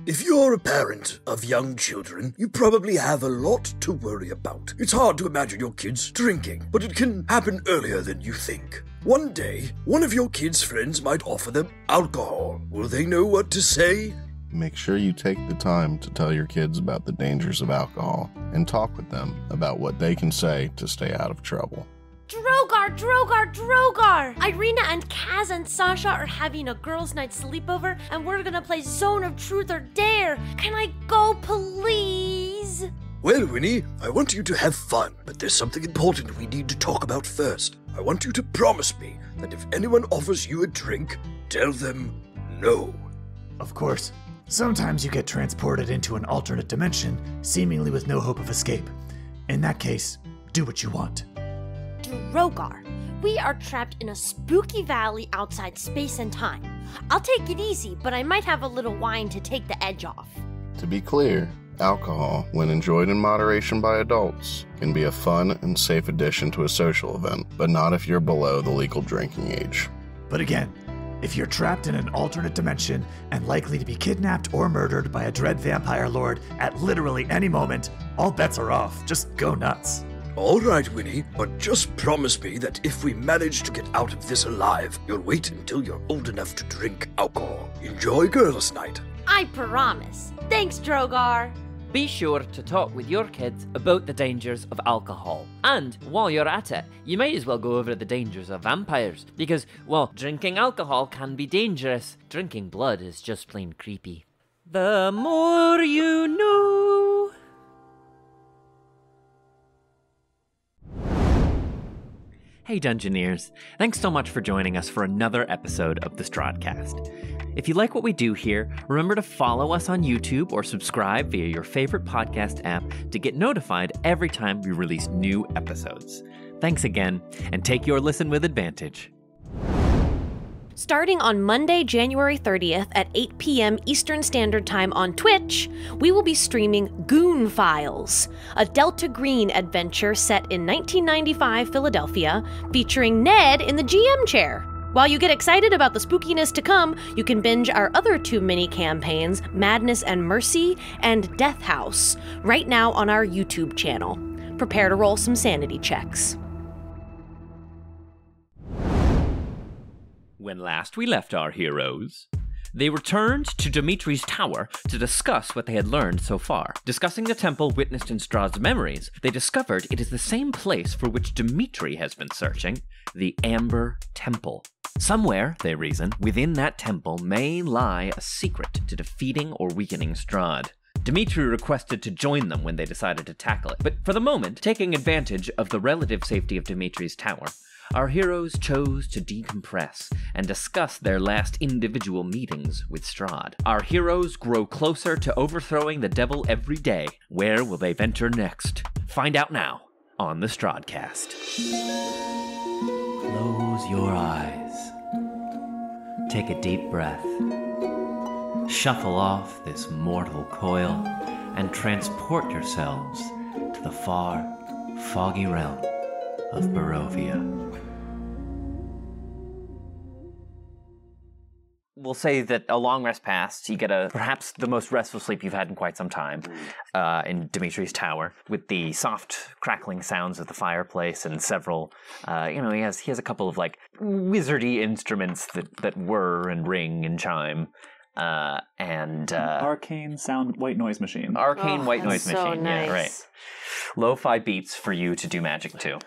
If you're a parent of young children, you probably have a lot to worry about. It's hard to imagine your kids drinking, but it can happen earlier than you think. One day, one of your kids' friends might offer them alcohol. Will they know what to say? Make sure you take the time to tell your kids about the dangers of alcohol and talk with them about what they can say to stay out of trouble. Drogar! Irina and Kaz and Sasha are having a girls' night sleepover, and we're gonna play Zone of Truth or Dare. Can I go, please? Well, Winnie, I want you to have fun, but there's something important we need to talk about first. I want you to promise me that if anyone offers you a drink, tell them no. Of course. Sometimes you get transported into an alternate dimension, seemingly with no hope of escape. In that case, do what you want. Drogar, we are trapped in a spooky valley outside space and time. I'll take it easy, but I might have a little wine to take the edge off. To be clear, alcohol, when enjoyed in moderation by adults, can be a fun and safe addition to a social event, but not if you're below the legal drinking age. But again, if you're trapped in an alternate dimension and likely to be kidnapped or murdered by a dread vampire lord at literally any moment, all bets are off. Just go nuts. All right, Winnie, but just promise me that if we manage to get out of this alive, you'll wait until you're old enough to drink alcohol. Enjoy girls' night. I promise. Thanks, Drogar. Be sure to talk with your kids about the dangers of alcohol. And while you're at it, you might as well go over the dangers of vampires. Because, well, drinking alcohol can be dangerous. Drinking blood is just plain creepy. The more you know. Hey Dungeoneers, thanks so much for joining us for another episode of the Strahdcast. If you like what we do here, remember to follow us on YouTube or subscribe via your favorite podcast app to get notified every time we release new episodes. Thanks again, and take your listen with advantage. Starting on Monday, January 30th at 8 p.m. Eastern Standard Time on Twitch, we will be streaming Goon Files, a Delta Green adventure set in 1995 Philadelphia, featuring Ned in the GM chair. While you get excited about the spookiness to come, you can binge our other two mini-campaigns, Madness and Mercy and Death House, right now on our YouTube channel. Prepare to roll some sanity checks. When last we left our heroes, they returned to Dimitri's tower to discuss what they had learned so far. Discussing the temple witnessed in Strahd's memories, they discovered it is the same place for which Dimitri has been searching, the Amber Temple. Somewhere, they reason, within that temple may lie a secret to defeating or weakening Strahd. Dimitri requested to join them when they decided to tackle it, but for the moment, taking advantage of the relative safety of Dimitri's tower, our heroes chose to decompress and discuss their last individual meetings with Strahd. Our heroes grow closer to overthrowing the devil every day. Where will they venture next? Find out now on the Strahdcast. Close your eyes. Take a deep breath. Shuffle off this mortal coil and transport yourselves to the far, foggy realm of Barovia. We'll say that a long rest passed. You get perhaps the most restful sleep you've had in quite some time in Dimitri's tower, with the soft crackling sounds of the fireplace and several, he has a couple of like wizardy instruments that whir and ring and chime. Arcane sound white noise machine. Arcane white noise machine. So nice. Yeah, right. Lo-fi beats for you to do magic to.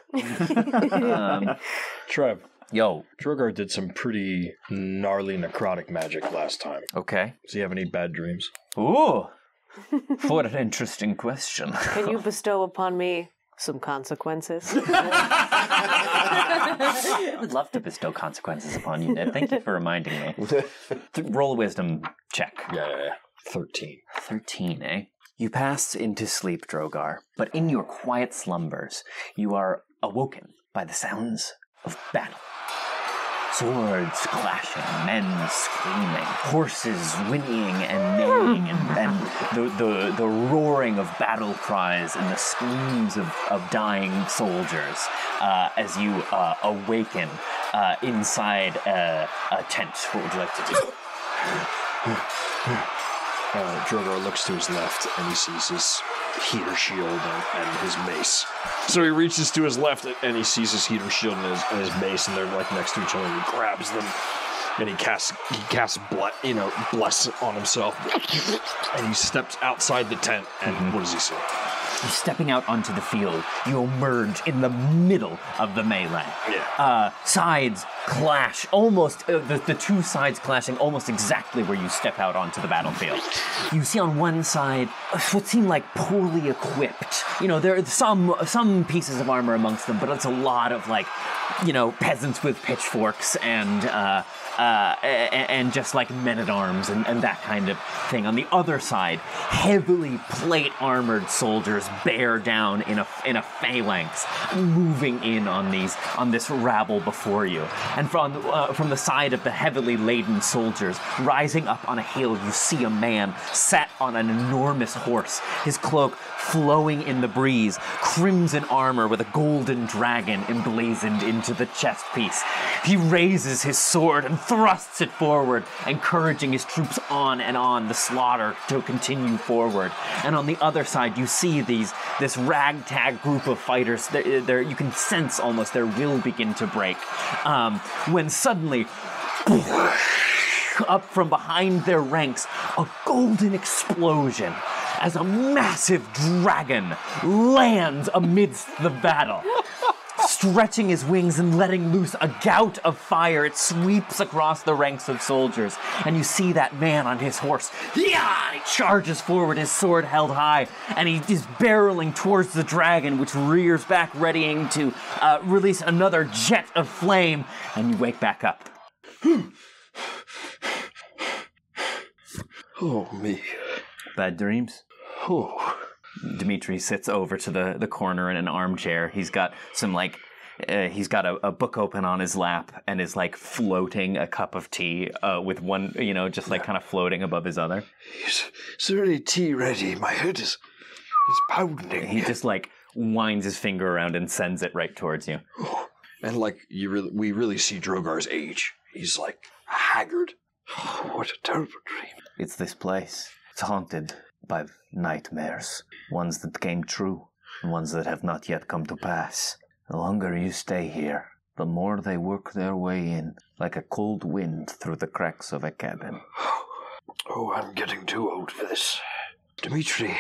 Trev. Yo. Drogar did some pretty gnarly necrotic magic last time. Okay. Does he have any bad dreams? Ooh. What an interesting question. Can you bestow upon me some consequences? I would love to bestow consequences upon you, Ned. Thank you for reminding me. Roll a wisdom check. Yeah. 13. 13, eh? You pass into sleep, Drogar, but in your quiet slumbers, you are awoken by the sounds of battle. Swords clashing, men screaming, horses whinnying and neighing, and the roaring of battle cries and the screams of dying soldiers as you awaken inside a tent. What would you like to do? Drogar looks to his left and he sees his heater shield and his mace. So he reaches to his left and he sees his heater shield and his mace, and they're like next to each other. He grabs them and he casts bless on himself, and he steps outside the tent. And what does he say? Stepping out onto the field, you emerge in the middle of the melee. Yeah. Sides clash, almost, the two sides clashing almost exactly where you step out onto the battlefield. You see on one side what seem like poorly equipped. There are some pieces of armor amongst them, but it's a lot of peasants with pitchforks and just like men-at-arms and that kind of thing. On the other side, heavily plate-armored soldiers bear down in a phalanx, moving in on this rabble before you. And from the side of the heavily laden soldiers, rising up on a hill, you see a man sat on an enormous horse, his cloak flowing in the breeze, crimson armor with a golden dragon emblazoned into the chest piece. He raises his sword and thrusts it forward, encouraging his troops on and on, the slaughter to continue forward. And on the other side, you see this ragtag group of fighters. You can sense almost their will begin to break. When suddenly, up from behind their ranks, a golden explosion as a massive dragon lands amidst the battle. Stretching his wings and letting loose a gout of fire, it sweeps across the ranks of soldiers. And you see that man on his horse. Yeah! He charges forward, his sword held high, and he is barreling towards the dragon, which rears back, readying to release another jet of flame. And you wake back up. Oh, me. Bad dreams? Oh. Dimitri sits over to the corner in an armchair. He's got some he's got a book open on his lap and is floating a cup of tea with one, just kind of floating above his other. Is there any tea ready? My head is pounding. He just winds his finger around and sends it right towards you. Oh. And we really see Drogar's age. He's haggard. Oh, what a terrible dream. It's this place. It's haunted by nightmares, ones that came true, and ones that have not yet come to pass. The longer you stay here, the more they work their way in, like a cold wind through the cracks of a cabin. Oh, I'm getting too old for this. Dimitri,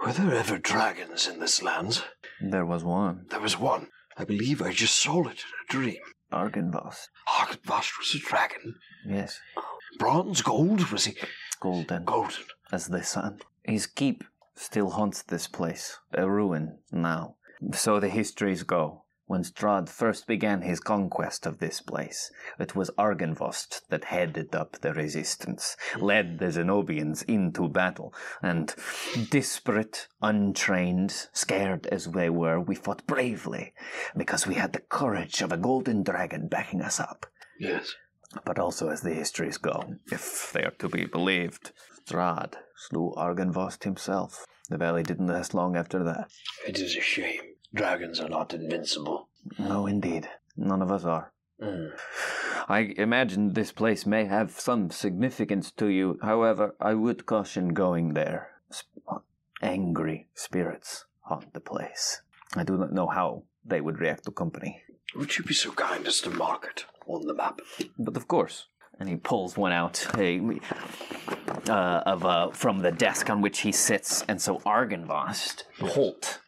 were there ever dragons in this land? There was one. There was one. I believe I just saw it in a dream. Argynvost. Argynvost was a dragon? Yes. Bronze, gold, was he? Golden. Golden. As the sun. His keep still haunts this place, a ruin now. So the histories go. When Strahd first began his conquest of this place, it was Argynvost that headed up the resistance, led the Zenobians into battle, and disparate, untrained, scared as they were, we fought bravely, because we had the courage of a golden dragon backing us up. Yes. But also, as the histories go, if they are to be believed, Strahd slew Argynvost himself. The valley didn't last long after that. It is a shame. Dragons are not invincible. No, indeed. None of us are. Mm. I imagine this place may have some significance to you. However, I would caution going there. Angry spirits haunt the place. I do not know how they would react to company. Would you be so kind as to mark it on the map? But of course. And he pulls one out from the desk on which he sits. And so Argynvost, Holt.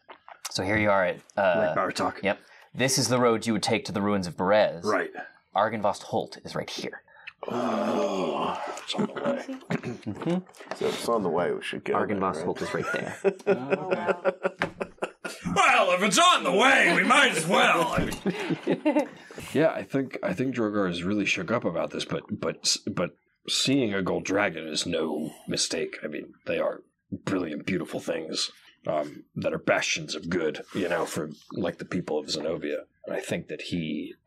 So here you are at... Like Bartok. Yep. This is the road you would take to the ruins of Berez. Right. Argynvost Holt is right here. Oh, it's on the way. Mm-hmm. So if it's on the way, we should go. Argynvost Holt is right there. Oh, wow. Well, if it's on the way, we might as well. Yeah, I think Drogar is really shook up about this, but seeing a gold dragon is no mistake. I mean, they are brilliant, beautiful things that are bastions of good, for the people of Zenobia. And I think that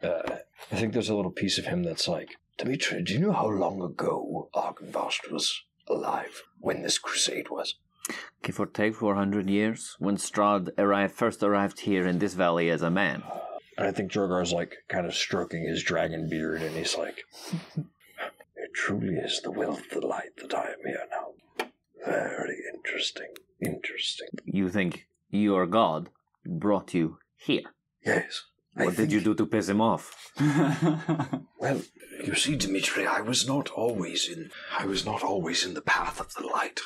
I think there's a little piece of him that's like, Dimitri, do you know how long ago Argynvost was alive when this crusade was? Give or take 400 years, when Strahd first arrived here in this valley as a man. And I think Drogar's kind of stroking his dragon beard, and he's like, it truly is the will of the light that I am here now. Very interesting. Interesting. You think your god brought you here? Yes. What did you do to piss him off? Well, you see, Dimitri, I was not always in the path of the light.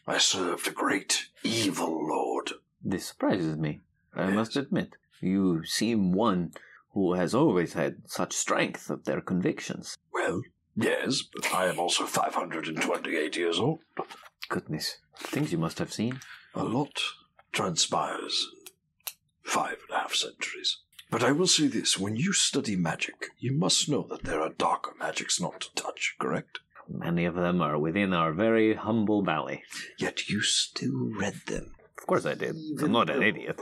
I served a great evil lord. This surprises me, I must admit. You seem one who has always had such strength of their convictions. Well, yes, but I am also 528 years old. Goodness, things you must have seen. A lot transpires in 5.5 centuries. But I will say this, when you study magic, you must know that there are darker magics not to touch, correct? Many of them are within our very humble valley. Yet you still read them. Of course I did. I'm not an idiot.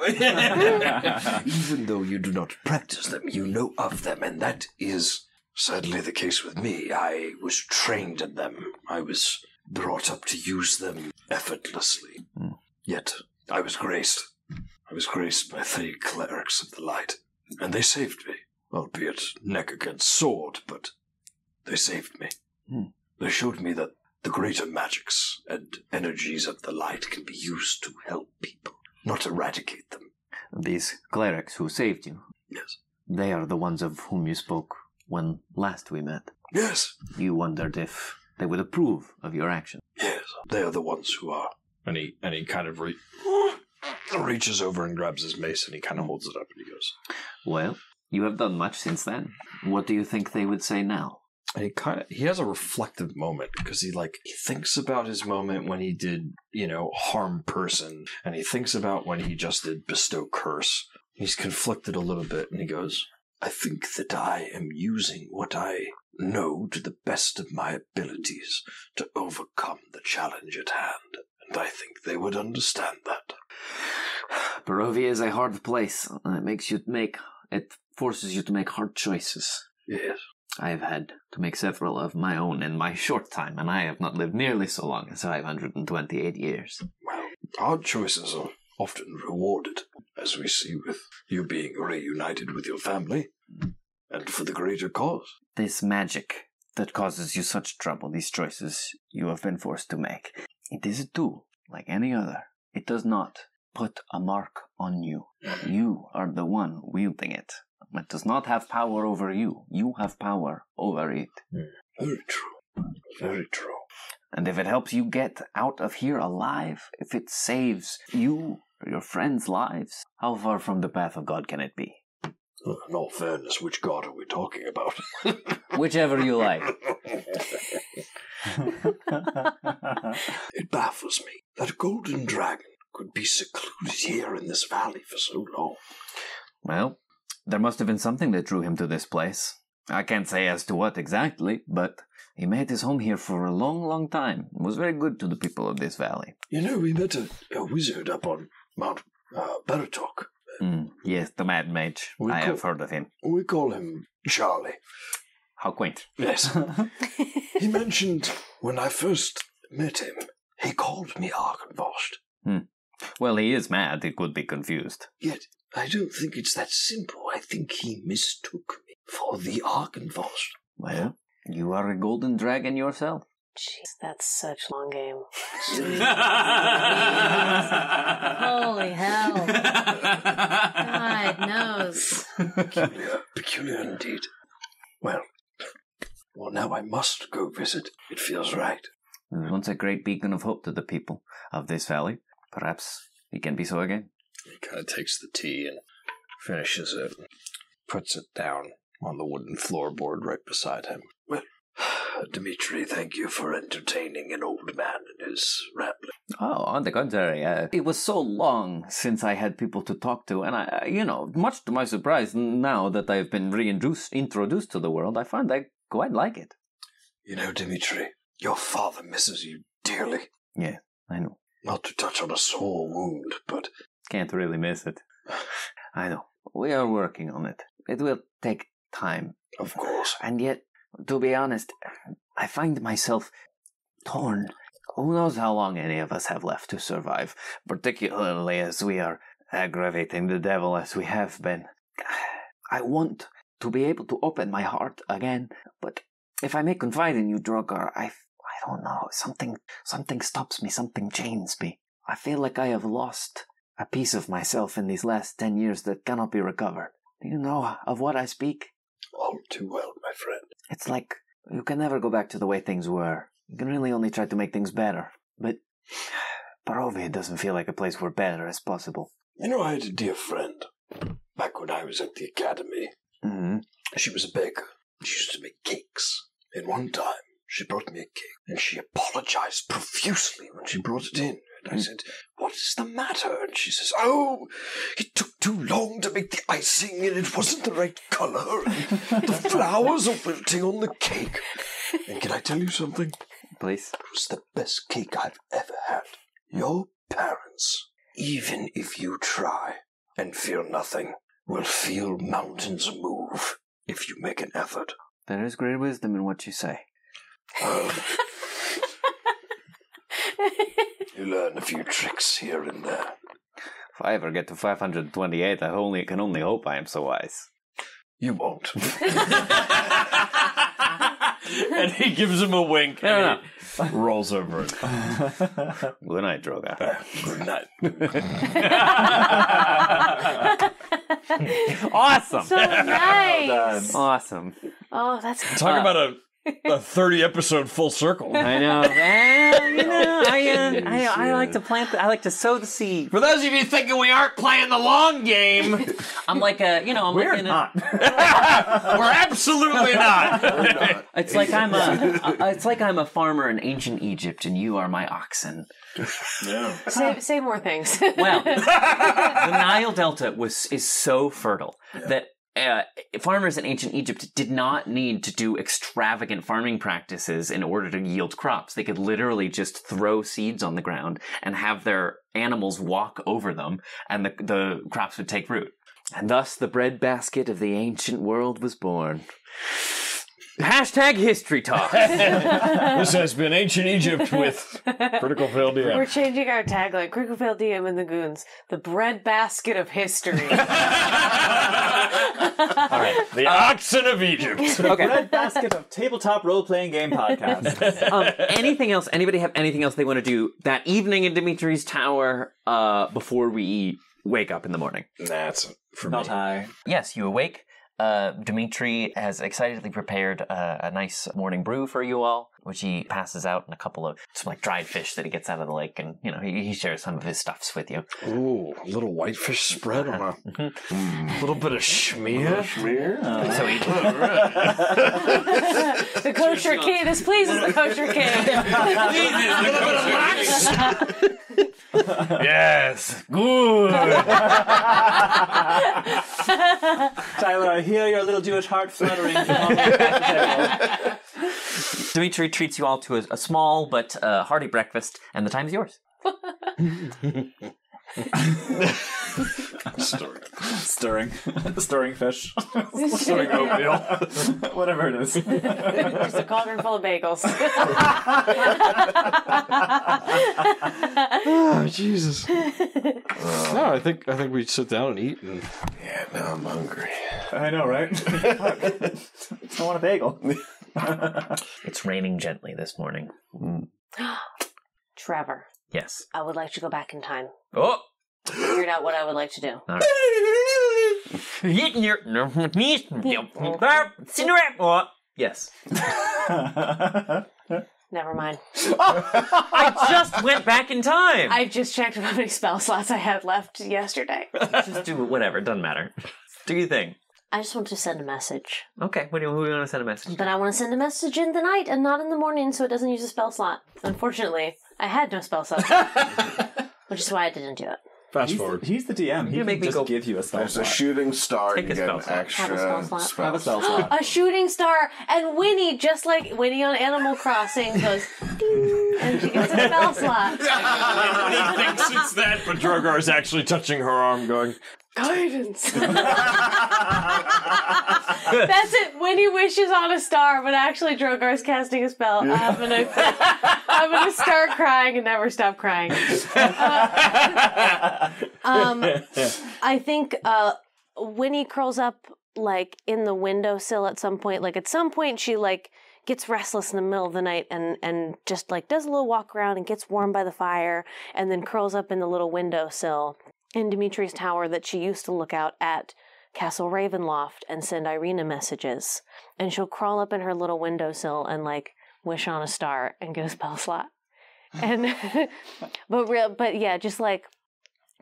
Even though you do not practice them, you know of them, and that is sadly the case with me. I was trained in them. I was brought up to use them effortlessly. Yet I was graced. I was graced by 3 clerics of the light, and they saved me. Albeit neck against sword, but they saved me. They showed me that the greater magics and energies of the light can be used to help people, not eradicate them. These clerics who saved you. Yes. They are the ones of whom you spoke when last we met. Yes. You wondered if they would approve of your action. Yes. They are the ones who are. And he kind of reaches over and grabs his mace and he kind of holds it up and he goes, Well, you have done much since then. What do you think they would say now? and he has a reflective moment because he thinks about his moment when he did, harm person, and he thinks about when he just did bestow curse. He's conflicted a little bit, and he goes, I think that I am using what I know to the best of my abilities to overcome the challenge at hand, and I think they would understand that. Barovia is a hard place, and it forces you to make hard choices. Yes. I have had to make several of my own in my short time, and I have not lived nearly so long as 528 years. Well, hard choices are often rewarded, as we see with you being reunited with your family, and for the greater cause. This magic that causes you such trouble, these choices you have been forced to make, it is a tool, like any other. It does not put a mark on you. You are the one wielding it. It does not have power over you. You have power over it. Very true. Very true. And if it helps you get out of here alive, if it saves you or your friends' lives, how far from the path of God can it be? Well, in all fairness, which God are we talking about? Whichever you like. It baffles me that a golden dragon could be secluded here in this valley for so long. Well, there must have been something that drew him to this place. I can't say as to what exactly, but he made his home here for a long, long time. It was very good to the people of this valley. We met a wizard up on Mount Baratok. Yes, the Mad Mage. I have heard of him. We call him Charlie. How quaint. Yes. He mentioned when I first met him, he called me Arcane. Well, he is mad. He could be confused. Yet, I don't think it's that simple. I think he mistook me for the Arcane. Well, you are a golden dragon yourself. Jeez, that's such a long game. Holy hell. God knows. Peculiar indeed. Well, now I must go visit. It feels right. He was once a great beacon of hope to the people of this valley. Perhaps he can be so again. He kind of takes the tea and finishes it and puts it down on the wooden floorboard right beside him. Well, Dimitri, thank you for entertaining an old man in his rambling. Oh, on the contrary, it was so long since I had people to talk to, and I, much to my surprise, now that I've been introduced to the world, I find I quite like it. Dimitri, your father misses you dearly. Yeah, I know. Not to touch on a sore wound, but... Can't really miss it. I know. We are working on it. It will take time. Of course. And yet, to be honest, I find myself torn. Who knows how long any of us have left to survive, particularly as we are aggravating the devil as we have been. I want to be able to open my heart again, but if I may confide in you, Drogar, I don't know. Something stops me. Something chains me. I feel like I have lost a piece of myself in these last 10 years that cannot be recovered. Do you know of what I speak? All too well, my friend. It's like you can never go back to the way things were. You can really only try to make things better. But Barovia doesn't feel like a place where better is possible. You know, I had a dear friend back when I was at the academy. Mm-hmm. She was a baker. She used to make cakes. And one time, she brought me a cake, and she apologized profusely when she brought it in. And I said, "What is the matter?" And she says, "Oh, it took too long to make the icing, and it wasn't the right color, and the flowers are wilting on the cake." And can I tell you something? Please. It was the best cake I've ever had. Your parents, even if you try and feel nothing, will feel mountains move if you make an effort. There is great wisdom in what you say. You learn a few tricks here and there. If I ever get to 528, I can only hope I am so wise. You won't. And he gives him a wink and he rolls over it. Good night, Drogar. Good night. Awesome. So nice. Awesome. Oh, that's Talk about a 30-episode full circle. I know. Well, you know, I like to plant. I like to sow the seed. For those of you thinking we aren't playing the long game, I'm like a, I'm We're like not. we're absolutely not. It's like I'm a farmer in ancient Egypt, and you are my oxen. Say more things. Well, the Nile Delta is so fertile that farmers in ancient Egypt did not need to do extravagant farming practices in order to yield crops. They could literally just throw seeds on the ground and have their animals walk over them, and the crops would take root. And thus the breadbasket of the ancient world was born. Hashtag history talk. This has been Ancient Egypt with Critical Fail DM. We're changing our tagline. Critical Fail DM and the Goons. The breadbasket of history. All right. The oxen of Egypt. Okay. Red basket of tabletop role-playing game podcast. Anything else? Anybody have anything else they want to do that evening in Dimitri's tower before we wake up in the morning? That's for Not me. high. Yes, you awake. Dimitri has excitedly prepared a nice morning brew for you all, which he passes out in some dried fish that he gets out of the lake, and he shares some of his stuffs with you. Ooh, a little whitefish spread on a little bit of schmear. So he The kosher king. This pleases the kosher king. Yes, good. Tyler, I hear your little Jewish heart fluttering. Dimitri treats you all to a small but hearty breakfast, and the time's yours. Stirring fish. Stirring oatmeal. Whatever it is. Just a cauldron full of bagels. Oh, Jesus. No, I think we sit down and eat. And... Yeah, now I'm hungry. I know, right? I want a bagel. It's raining gently this morning. Trevor, Yes. I would like to go back in time. Oh! Figured out what I would like to do. Yes. Never mind. I just went back in time! I just checked how many spell slots I had left yesterday. Just do whatever, it doesn't matter. Do your thing. I just want to send a message. Okay, who do you want to send a message? But I want to send a message in the night and not in the morning so it doesn't use a spell slot. Unfortunately, I had no spell slot. Which is why I didn't do it. Fast forward. He's the DM. He You can make me just go- give you a spell There's a slot. shooting star. Take You a get spell an slot. extra Have a spell slot. Have a spell slot. A shooting star and Winnie, just like Winnie on Animal Crossing, goes ding, and she gets a spell slot. He thinks it's that, but Drogar is actually touching her arm, going, Guidance. That's it. Winnie wishes on a star, but actually Drogar's casting a spell. I'm gonna start crying and never stop crying. I think Winnie curls up in the windowsill at some point. At some point she gets restless in the middle of the night and just like does a little walk around and gets warm by the fire and then curls up in the little windowsill in Dimitri's tower that she used to look out at Castle Ravenloft and send Irina messages. And she'll crawl up in her little windowsill and like wish on a star and get a spell slot. And but yeah, just like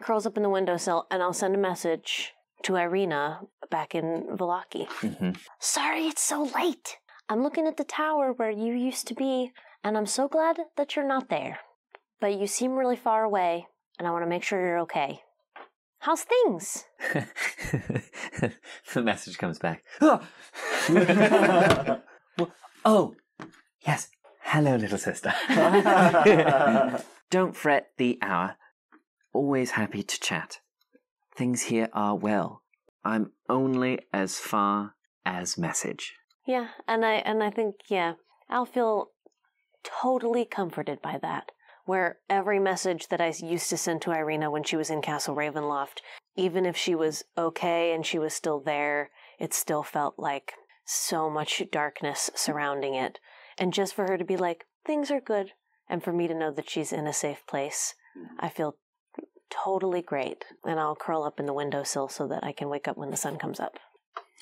curls up in the windowsill, and I'll send a message to Irina back in Vallaki. Mm-hmm. Sorry it's so late. I'm looking at the tower where you used to be, and I'm so glad that you're not there. But you seem really far away, and I want to make sure you're okay. How's things? The message comes back. Oh, yes. Hello, little sister. Don't fret the hour. Always happy to chat. Things here are well. I'm only as far as message. Yeah, and I think, yeah, I'll feel totally comforted by that. Where every message that I used to send to Irina when she was in Castle Ravenloft, even if she was okay and she was still there, it still felt like so much darkness surrounding it. And just for her to be like, things are good, and for me to know that she's in a safe place, I feel totally great. And I'll curl up in the windowsill so that I can wake up when the sun comes up.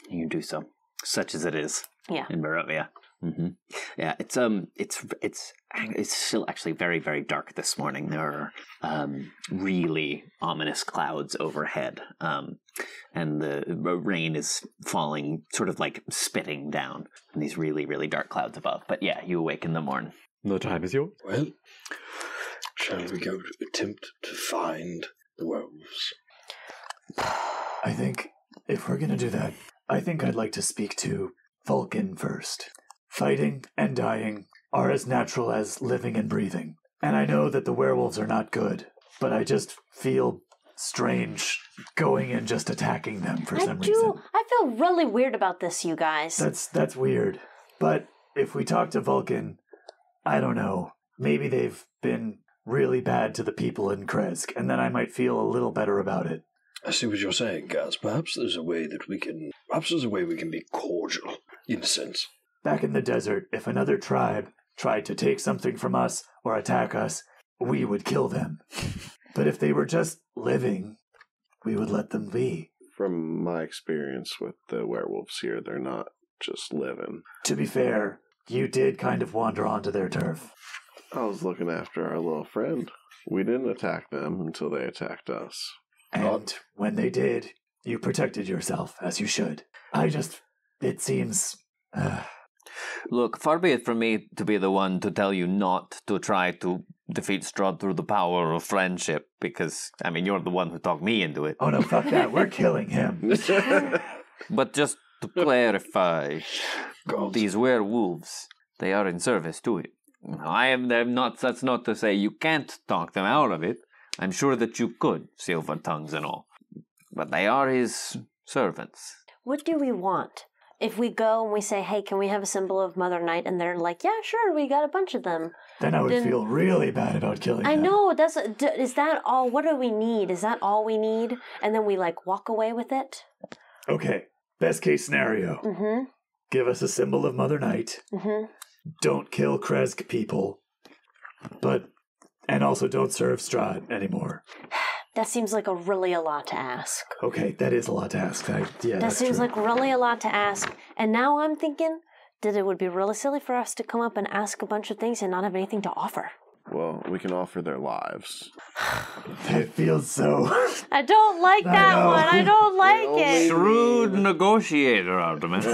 You do so, such as it is. Yeah. In Barovia. Mm-hmm. Yeah, it's still actually very, very dark this morning. There are really ominous clouds overhead, and the rain is falling, sort of like spitting down, and these really, really dark clouds above. But yeah, you awake in the morn. The time is yours. Well, shall we go attempt to find the werewolves? I think if we're going to do that, I think I'd like to speak to Vulcan first. Fighting and dying are as natural as living and breathing. And I know that the werewolves are not good, but I just feel strange going and just attacking them for some reason. I feel really weird about this, you guys. That's weird. But if we talk to Vulcan, I don't know. Maybe they've been really bad to the people in Kresk, and then I might feel a little better about it. I see what you're saying, Gaz. Perhaps there's a way we can be cordial, in a sense. Back in the desert, if another tribe tried to take something from us or attack us, we would kill them. But if they were just living, we would let them be. From my experience with the werewolves here, they're not just living. To be fair, you did kind of wander onto their turf. I was looking after our little friend. We didn't attack them until they attacked us. And when they did, you protected yourself, as you should. It seems... Look, far be it from me to be the one to tell you not to try to defeat Strahd through the power of friendship, because, I mean, you're the one who talked me into it. Oh no, fuck that, we're killing him. But just to clarify, these werewolves, they are in service to it. That's not to say you can't talk them out of it. I'm sure that you could, silver tongues and all. But they are his servants. What do we want? If we go and we say, hey, can we have a symbol of Mother Night? And they're like, yeah, sure, we got a bunch of them. Then I would feel really bad about killing them. I know, is that all? What do we need? Is that all we need? And then we, walk away with it? Okay, best case scenario. Mm-hmm. Give us a symbol of Mother Night. Mm-hmm. Don't kill Kresk people. And also don't serve Strahd anymore. That seems like really a lot to ask. Okay, that is a lot to ask. That seems like really a lot to ask. And now I'm thinking that it would be really silly for us to come up and ask a bunch of things and not have anything to offer. Well, we can offer their lives. It feels so... I don't like that one. I don't like it. Shrewd negotiator, Artemis.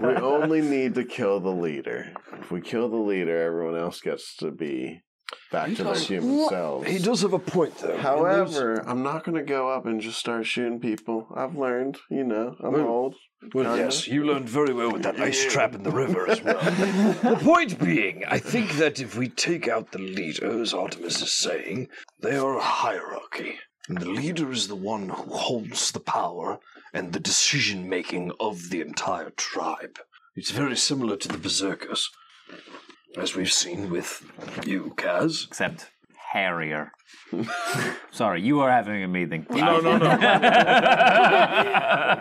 We only need to kill the leader. If we kill the leader, everyone else gets to be... back to their human selves. He does have a point, though. However, I'm not going to go up and just start shooting people. I've learned, I'm old. Well, yes, you learned very well with that ice trap in the river as well. The point being, I think that if we take out the leader, as Artemis is saying, they are a hierarchy. And the leader is the one who holds the power and the decision-making of the entire tribe. It's very similar to the Berserkers, as we've seen with you, Kaz. Except hairier. Sorry, you are having a meeting. No.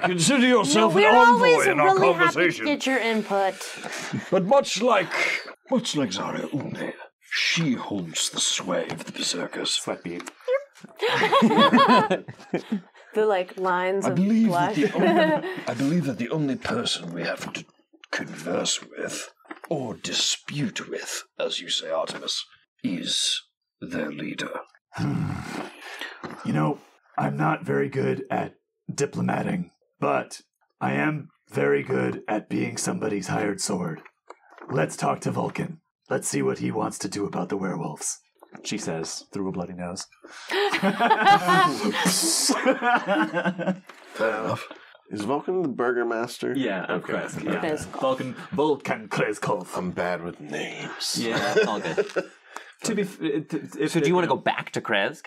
Consider yourself We're an always envoy in our really happy to conversation. get your input. But much like Zarya Ulnaya, she holds the sway of the berserkers. Sweat beat. The lines I of believe blood. that the only person we have to converse with, or dispute with, as you say, Artemis, is their leader. You know, I'm not very good at diplomating, but I am very good at being somebody's hired sword. Let's talk to Vulcan. Let's see what he wants to do about the werewolves. She says, through a bloody nose. Fair enough. Is Vulcan the burgermaster? Yeah, of Okay. course. Yeah. Vulcan Kreskov. I'm bad with names. Yeah, it's all good. To be, So do you want to go back to Kresk?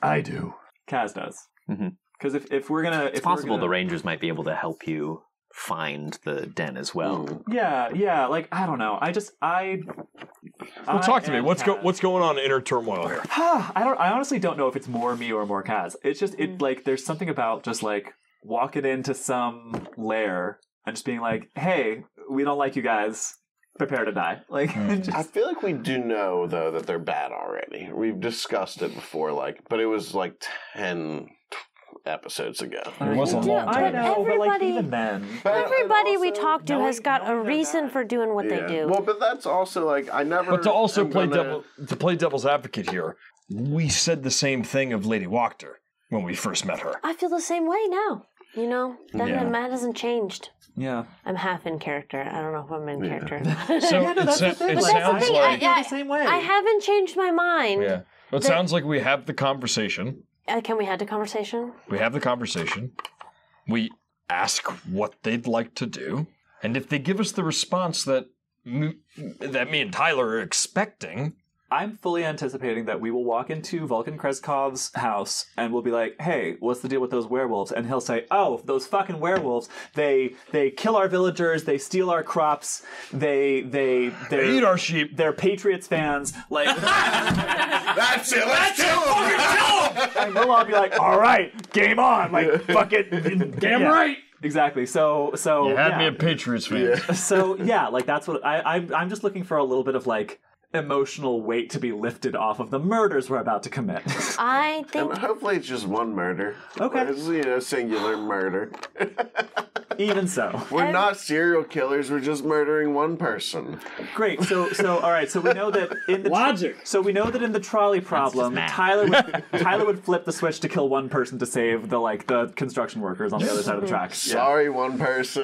I do. Kaz does. Mhm. Because if we're gonna, It's possible the Rangers might be able to help you find the den as well. Yeah. Like I don't know. Well, talk to me. What's going on in inner turmoil here? I honestly don't know if it's more me or more Kaz. It's just like there's something about just like walking into some lair and just being like, "Hey, we don't like you guys. Prepare to die." Like, I feel like we do know though that they're bad already. We've discussed it before, but it was like 10 episodes ago. It was a long I time. know, but like Everybody- even then, Everybody we talk to has got a reason for doing what they do. Well, but that's also I never. But to also am play gonna- devil's advocate here, we said the same thing of Lady Wachter when we first met her. I feel the same way now. You know, that hasn't changed. yeah. I'm half in character. I don't know if I'm in character. So it sounds like the same way. I haven't changed my mind. yeah. It sounds like we have the conversation. Can we have the conversation? We have the conversation. We ask what they'd like to do, and if they give us the response that me and Tyler are expecting, I'm fully anticipating that we will walk into Vulcan Kreskov's house and we'll be like, "Hey, what's the deal with those werewolves?" And he'll say, "Oh, those fucking werewolves! They kill our villagers. They steal our crops. They eat our sheep. They're Patriots fans." Like, That's it. Let's kill him. and we'll all be like, "All right, game on!" Like, fuck it, damn right. Exactly. So You had me a Patriots fan. So yeah, like that's what I'm just looking for a little bit of like emotional weight to be lifted off of the murders we're about to commit. I think And hopefully it's just one murder. Okay. It's, singular murder. Even so. We're not serial killers. We're just murdering one person. Great. So all right. So we know that in the Logic. So we know that in the trolley problem, math. Tyler would flip the switch to kill one person to save the construction workers on the other side of the tracks. Yeah. Sorry, one person.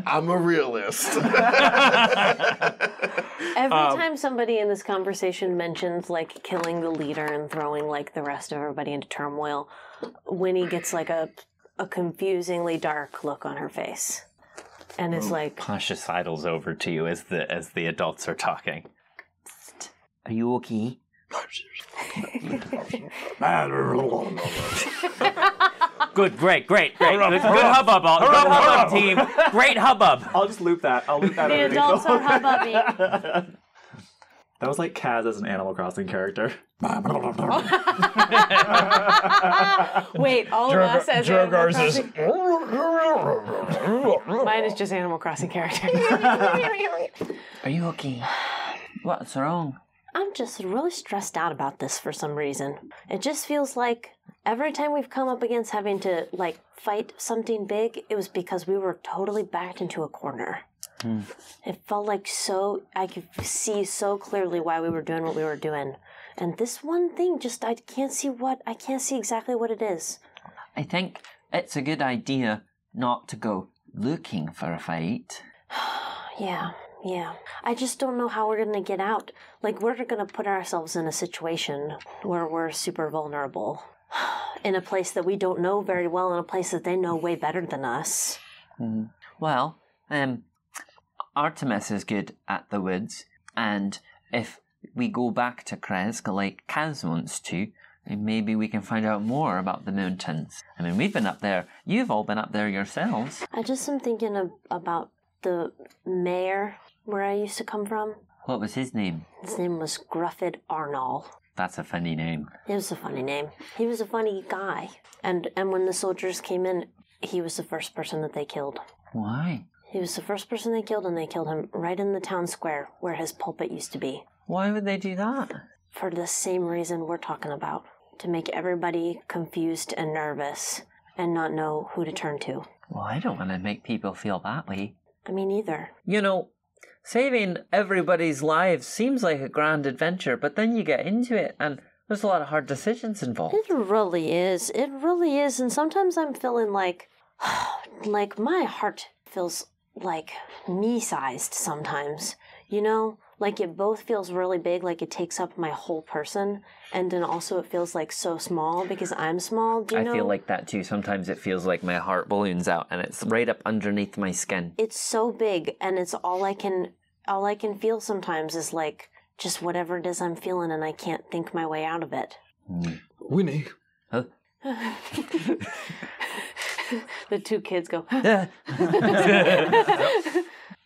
I'm a realist. every time somebody in this conversation mentions like killing the leader and throwing like the rest of everybody into turmoil, Winnie gets like a confusingly dark look on her face, and it's like, Pasha sidles over to you as the adults are talking. Are you okay? Good, great. Good hubbub, team. Great hubbub. I'll just loop that. I'll loop that. the underneath adults the- are hubbubby. That was like Kaz as an Animal Crossing character. Wait, all of us as Animal Drogar's is. Crossing. Mine is just Animal Crossing character. Are you okay? What's wrong? I'm just really stressed out about this for some reason. It just feels like every time we've come up against having to like fight something big, it was because we were totally backed into a corner. It felt like I could see so clearly why we were doing what we were doing. And this one thing, I can't see exactly what it is. I think it's a good idea not to go looking for a fight. Yeah. I just don't know how we're going to get out. Like, we're going to put ourselves in a situation where we're super vulnerable. In a place that we don't know very well, in a place that they know way better than us. Well, Artemis is good at the woods, and if we go back to Kresk like Kaz wants to, then maybe we can find out more about the mountains. I mean, we've been up there. You've all been up there yourselves. I just am thinking about the mayor where I used to come from. What was his name? His name was Gruffid Arnall. That's a funny name. It was a funny name. He was a funny guy. And when the soldiers came in, he was the first person that they killed. Why? He was the first person they killed, and they killed him right in the town square where his pulpit used to be. Why would they do that? For the same reason we're talking about. To make everybody confused and nervous and not know who to turn to. Well, I don't want to make people feel that way. I mean, either. You know, saving everybody's lives seems like a grand adventure, but then you get into it and there's a lot of hard decisions involved. It really is. It really is. And sometimes I'm feeling like my heart feels like me-sized sometimes. You know? Like it both feels really big, like it takes up my whole person, and then also it feels like so small because I'm small. Do you know? I feel like that too. Sometimes it feels like my heart balloons out and it's right up underneath my skin. It's so big, and it's all I can feel sometimes is like just whatever it is I'm feeling, and I can't think my way out of it. Winnie. Huh? The two kids go.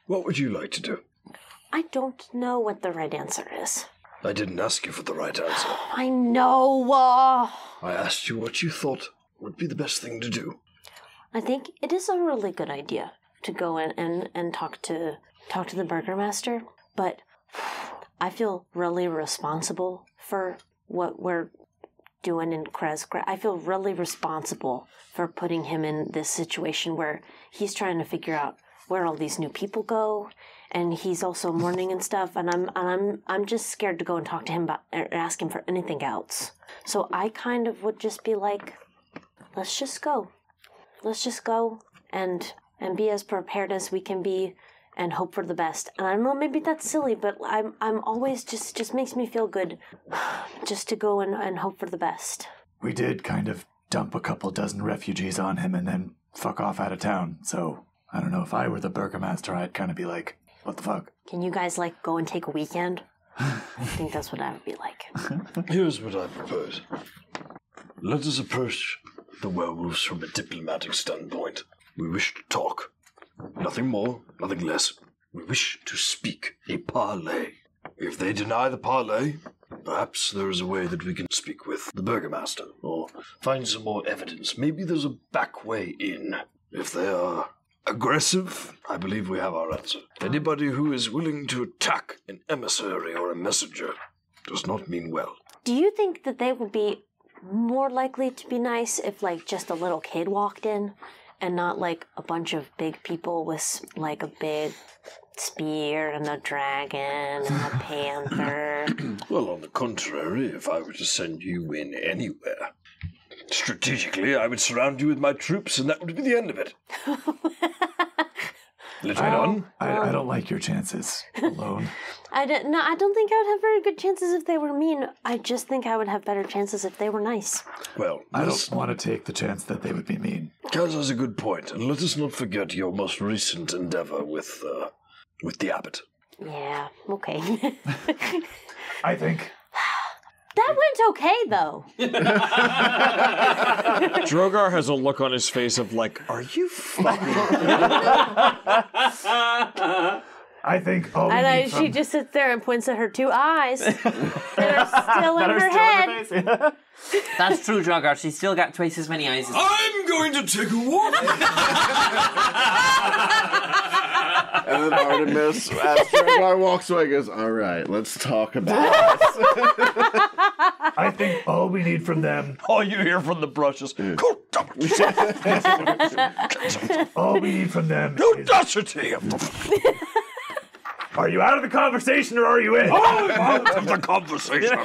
What would you like to do? I don't know what the right answer is. I didn't ask you for the right answer. I know. I asked you what you thought would be the best thing to do. I think it is a really good idea to go in and talk to the burgomaster, but I feel really responsible for what we're doing in Krezk. I feel really responsible for putting him in this situation where he's trying to figure out where all these new people go, and he's also mourning and stuff, and I'm just scared to go and talk to him about or ask him for anything else. So I kind of would just be like, let's just go and be as prepared as we can be and hope for the best. And I don't know, maybe that's silly, but I'm always just makes me feel good just to go and hope for the best. We did kind of dump a couple dozen refugees on him and then fuck off out of town, so I don't know, if I were the burgomaster, I'd kind of be like, what the fuck? Can you guys, go and take a weekend? I think that's what I would be like. Here's what I propose. Let us approach the werewolves from a diplomatic standpoint. We wish to talk. Nothing more, nothing less. We wish to speak a parley. If they deny the parley, perhaps there is a way that we can speak with the burgomaster, or find some more evidence. Maybe there's a back way in. If they are aggressive, I believe we have our answer. Anybody who is willing to attack an emissary or a messenger does not mean well. Do you think that they would be more likely to be nice if, just a little kid walked in and not, a bunch of big people with, a big spear and a dragon and a panther? Well, on the contrary, if I were to send you in anywhere, strategically, I would surround you with my troops, and that would be the end of it. Little one? I don't like your chances alone. I don't think I would have very good chances if they were mean. I just think I would have better chances if they were nice. Well, I don't want to take the chance that they would be mean. Kaz has a good point, and let us not forget your most recent endeavor with the abbot. Yeah, okay. I think... That went okay, though. Drogar has a look on his face of are you fucking... I think all we And need she just sits there and points at her two eyes that are still in her head. That's true, Drogar. She's still got twice as many eyes as... I'm going to take a walk! And then Artemis, as Drogar walks away, goes, all right, let's talk about this. I think all we need from them... All you hear from the brushes. All we need from them Audacity of the... Are you out of the conversation or are you in? I'm out of the conversation.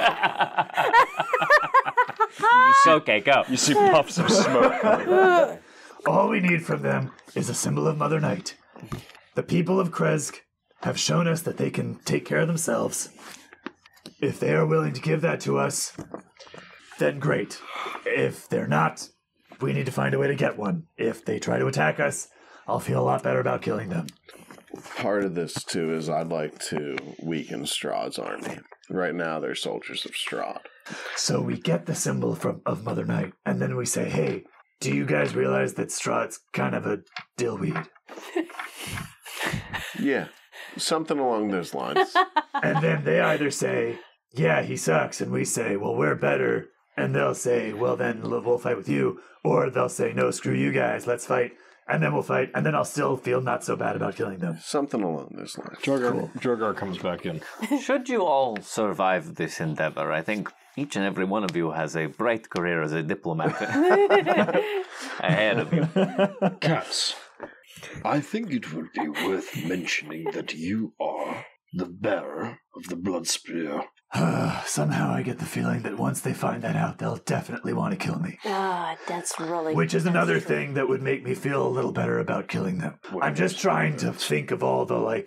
Okay, go. You see puffs of smoke coming. All we need from them is a symbol of Mother Night. The people of Krezk have shown us that they can take care of themselves. If they are willing to give that to us, then great. If they're not, we need to find a way to get one. If they try to attack us, I'll feel a lot better about killing them. Part of this, too, is I'd like to weaken Strahd's army. Right now, they're soldiers of Strahd. So we get the symbol of Mother Night, and then we say, hey, do you guys realize that Strahd's kind of a dillweed? Yeah. Something along those lines. And then they either say, yeah, he sucks, and we say, well, we're better, and they'll say, well, then we'll fight with you, or they'll say, no, screw you guys, let's fight, and then we'll fight, and then I'll still feel not so bad about killing them. Something along those lines. Drogar comes back in. Should you all survive this endeavor, I think each and every one of you has a bright career as a diplomat ahead of you. Cass, I think it would be worth mentioning that you are the bearer of the blood spear. Somehow I get the feeling that once they find that out, they'll definitely want to kill me. That's really... Which is another thing that would make me feel a little better about killing them. I'm just trying to think of all the,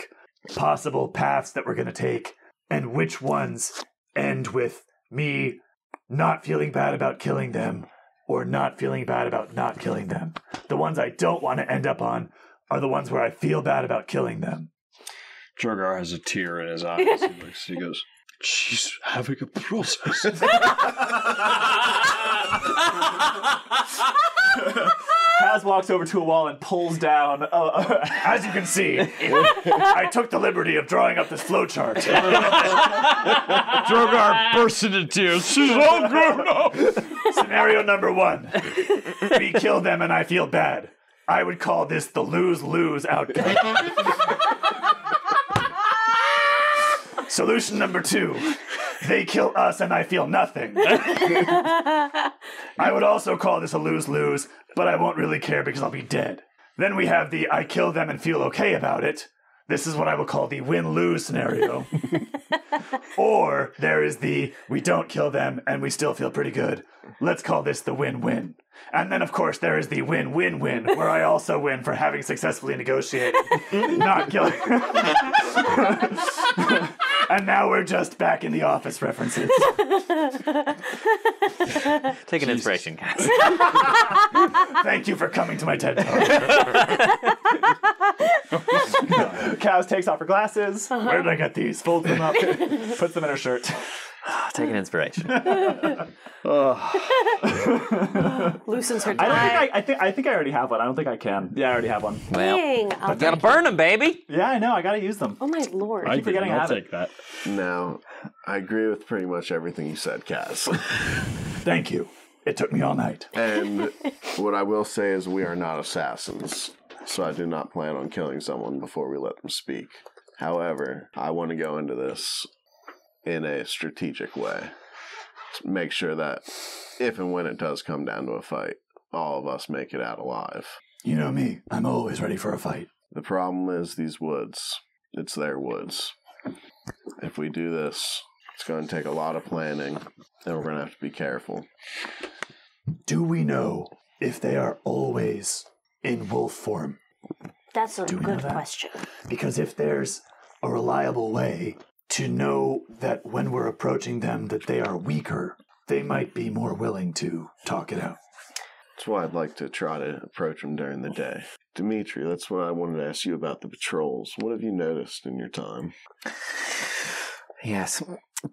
possible paths that we're going to take, and which ones end with me not feeling bad about killing them, or not feeling bad about not killing them. The ones I don't want to end up on are the ones where I feel bad about killing them. Drogar has a tear in his eyes. He goes, she's having a process. Kaz walks over to a wall and pulls down. As you can see, I took the liberty of drawing up this flowchart. Drogar bursts into tears. She's all grown up. Scenario number 1. We kill them and I feel bad. I would call this the lose-lose outcome. Solution number 2. They kill us and I feel nothing. I would also call this a lose-lose, but I won't really care because I'll be dead. Then we have the I kill them and feel okay about it. This is what I will call the win-lose scenario. Or there is the we don't kill them and we still feel pretty good. Let's call this the win-win. And then, of course, there is the win-win-win, where I also win for having successfully negotiated not killing. And now we're just back in the office references. Take an inspiration, Cass. Thank you for coming to my TED Talk. Kaz takes off her glasses. Where did I get these? Folds them up. Puts them in her shirt. Take an inspiration. Loosens her tie. I think I already have one. I don't think I can. Yeah, I already have one. Dang. Well, gotta burn them, baby. Yeah, I know. I gotta use them. Oh my lord. I keep forgetting I have take that. No, I agree with pretty much everything you said, Cass. Thank you. It took me all night. And what I will say is we are not assassins, so I do not plan on killing someone before we let them speak. However, I want to go into this in a strategic way to make sure that if and when it does come down to a fight, all of us make it out alive. You know me. I'm always ready for a fight. The problem is these woods. It's their woods. If we do this, it's going to take a lot of planning, and we're going to have to be careful. Do we know if they are always in wolf form? That's a Do we know good that? question. Because if there's a reliable way to know that when we're approaching them that they are weaker, they might be more willing to talk it out. That's why I'd like to try to approach them during the day. Dimitri, that's what I wanted to ask you about the patrols. What have you noticed in your time? Yes,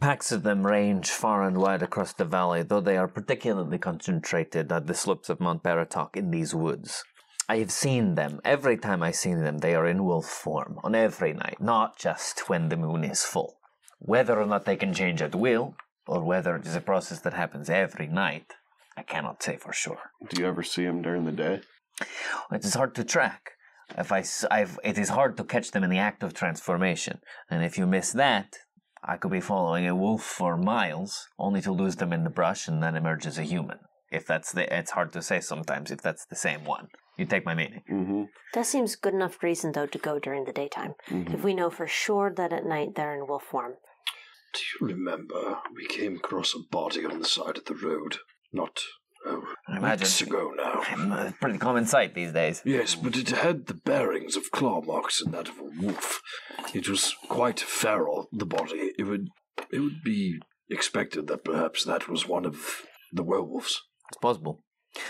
packs of them range far and wide across the valley, though they are particularly concentrated at the slopes of Mount Baratok in these woods. I have seen them. Every time I've seen them, they are in wolf form, on every night, not just when the moon is full. Whether or not they can change at will, or whether it is a process that happens every night, I cannot say for sure. Do you ever see them during the day? It is hard to track. It is hard to catch them in the act of transformation, and if you miss that, I could be following a wolf for miles, only to lose them in the brush and then emerge as a human. It's hard to say sometimes if that's the same one. You take my meaning. Mm-hmm. That seems good enough reason, though, to go during the daytime. Mm-hmm. If we know for sure that at night they're in wolf form. Do you remember we came across a body on the side of the road? Not weeks ago now. A pretty common sight these days. Yes, but it had the bearings of claw marks and that of a wolf. It was quite feral, the body. It would be expected that perhaps that was one of the werewolves. It's possible.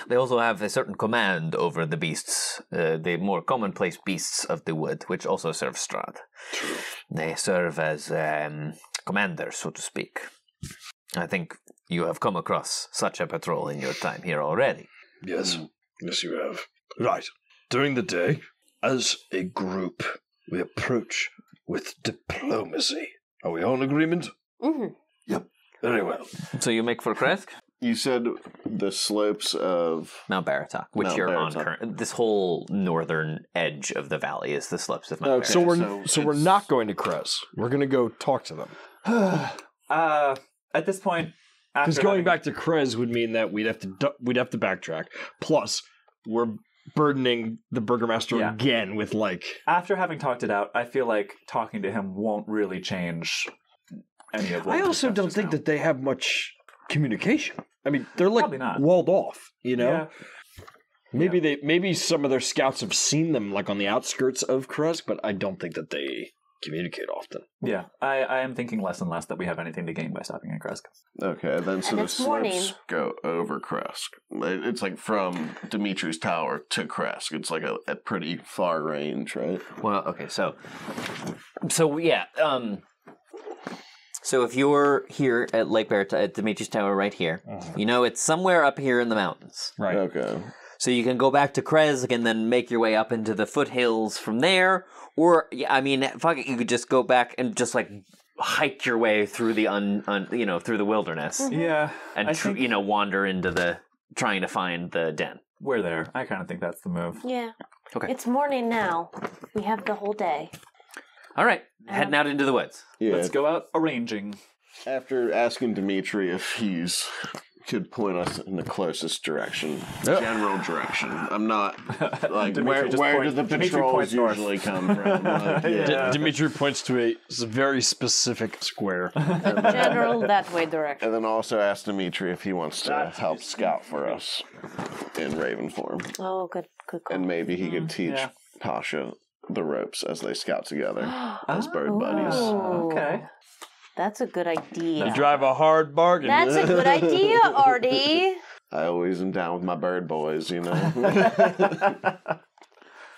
They also have a certain command over the beasts, the more commonplace beasts of the wood, which also serve Strahd. True. They serve as commanders, so to speak. I think you have come across such a patrol in your time here already. Yes, yes you have. Right. During the day, as a group, we approach with diplomacy. Are we all in agreement? Mm-hmm. Yep. Very well. So you make for Kresk? You said the slopes of Mount Baratok, which Mount you're Baratok. on current. This whole northern edge of the valley is the slopes of Mount Okay. Baratok. So we're not going to Krez. We're going to go talk to them. At this point, Because after going having- back to Krez would mean that we'd have to backtrack. Plus, we're burdening the burgomaster Yeah. again with after having talked it out, I feel like talking to him won't really change any of what I we also discussed don't just think now. that they have much communication. I mean, they're Probably not. walled off, Yeah. Maybe some of their scouts have seen them on the outskirts of Krez, but I don't think that they communicate often. Yeah, I am thinking less and less that we have anything to gain by stopping in Kresk. Okay, then so And the it's slopes morning. go over Kresk. It's from Dimitri's tower to Kresk. It's a pretty far range, right? Well, okay, so yeah, so if you're here at Lake Baratok, at Dimitri's Tower right here, it's somewhere up here in the mountains. Right. Okay. So you can go back to Kresk and then make your way up into the foothills from there, or fuck it, you could just go back and just hike your way through the through the wilderness Yeah, and I think wander into trying to find the den. we're there. I kind of think that's the move. Yeah. Okay. It's morning now. We have the whole day. All right, heading out into the woods. Yeah. Let's go out arranging. After asking Dimitri if could point us in the closest direction, general direction. I'm not Dimitri where just do points- the Dimitri patrols points north. usually come from? Yeah. Dimitri points to a very specific square. General that way direction. And then also ask Dimitri if he wants to help scout for us in Raven form. Oh, good call. And maybe he could teach yeah. Pasha the ropes as they scout together as bird buddies. Oh, Okay. That's a good idea. Drive a hard bargain. That's a good idea, Artie. I always am down with my bird boys,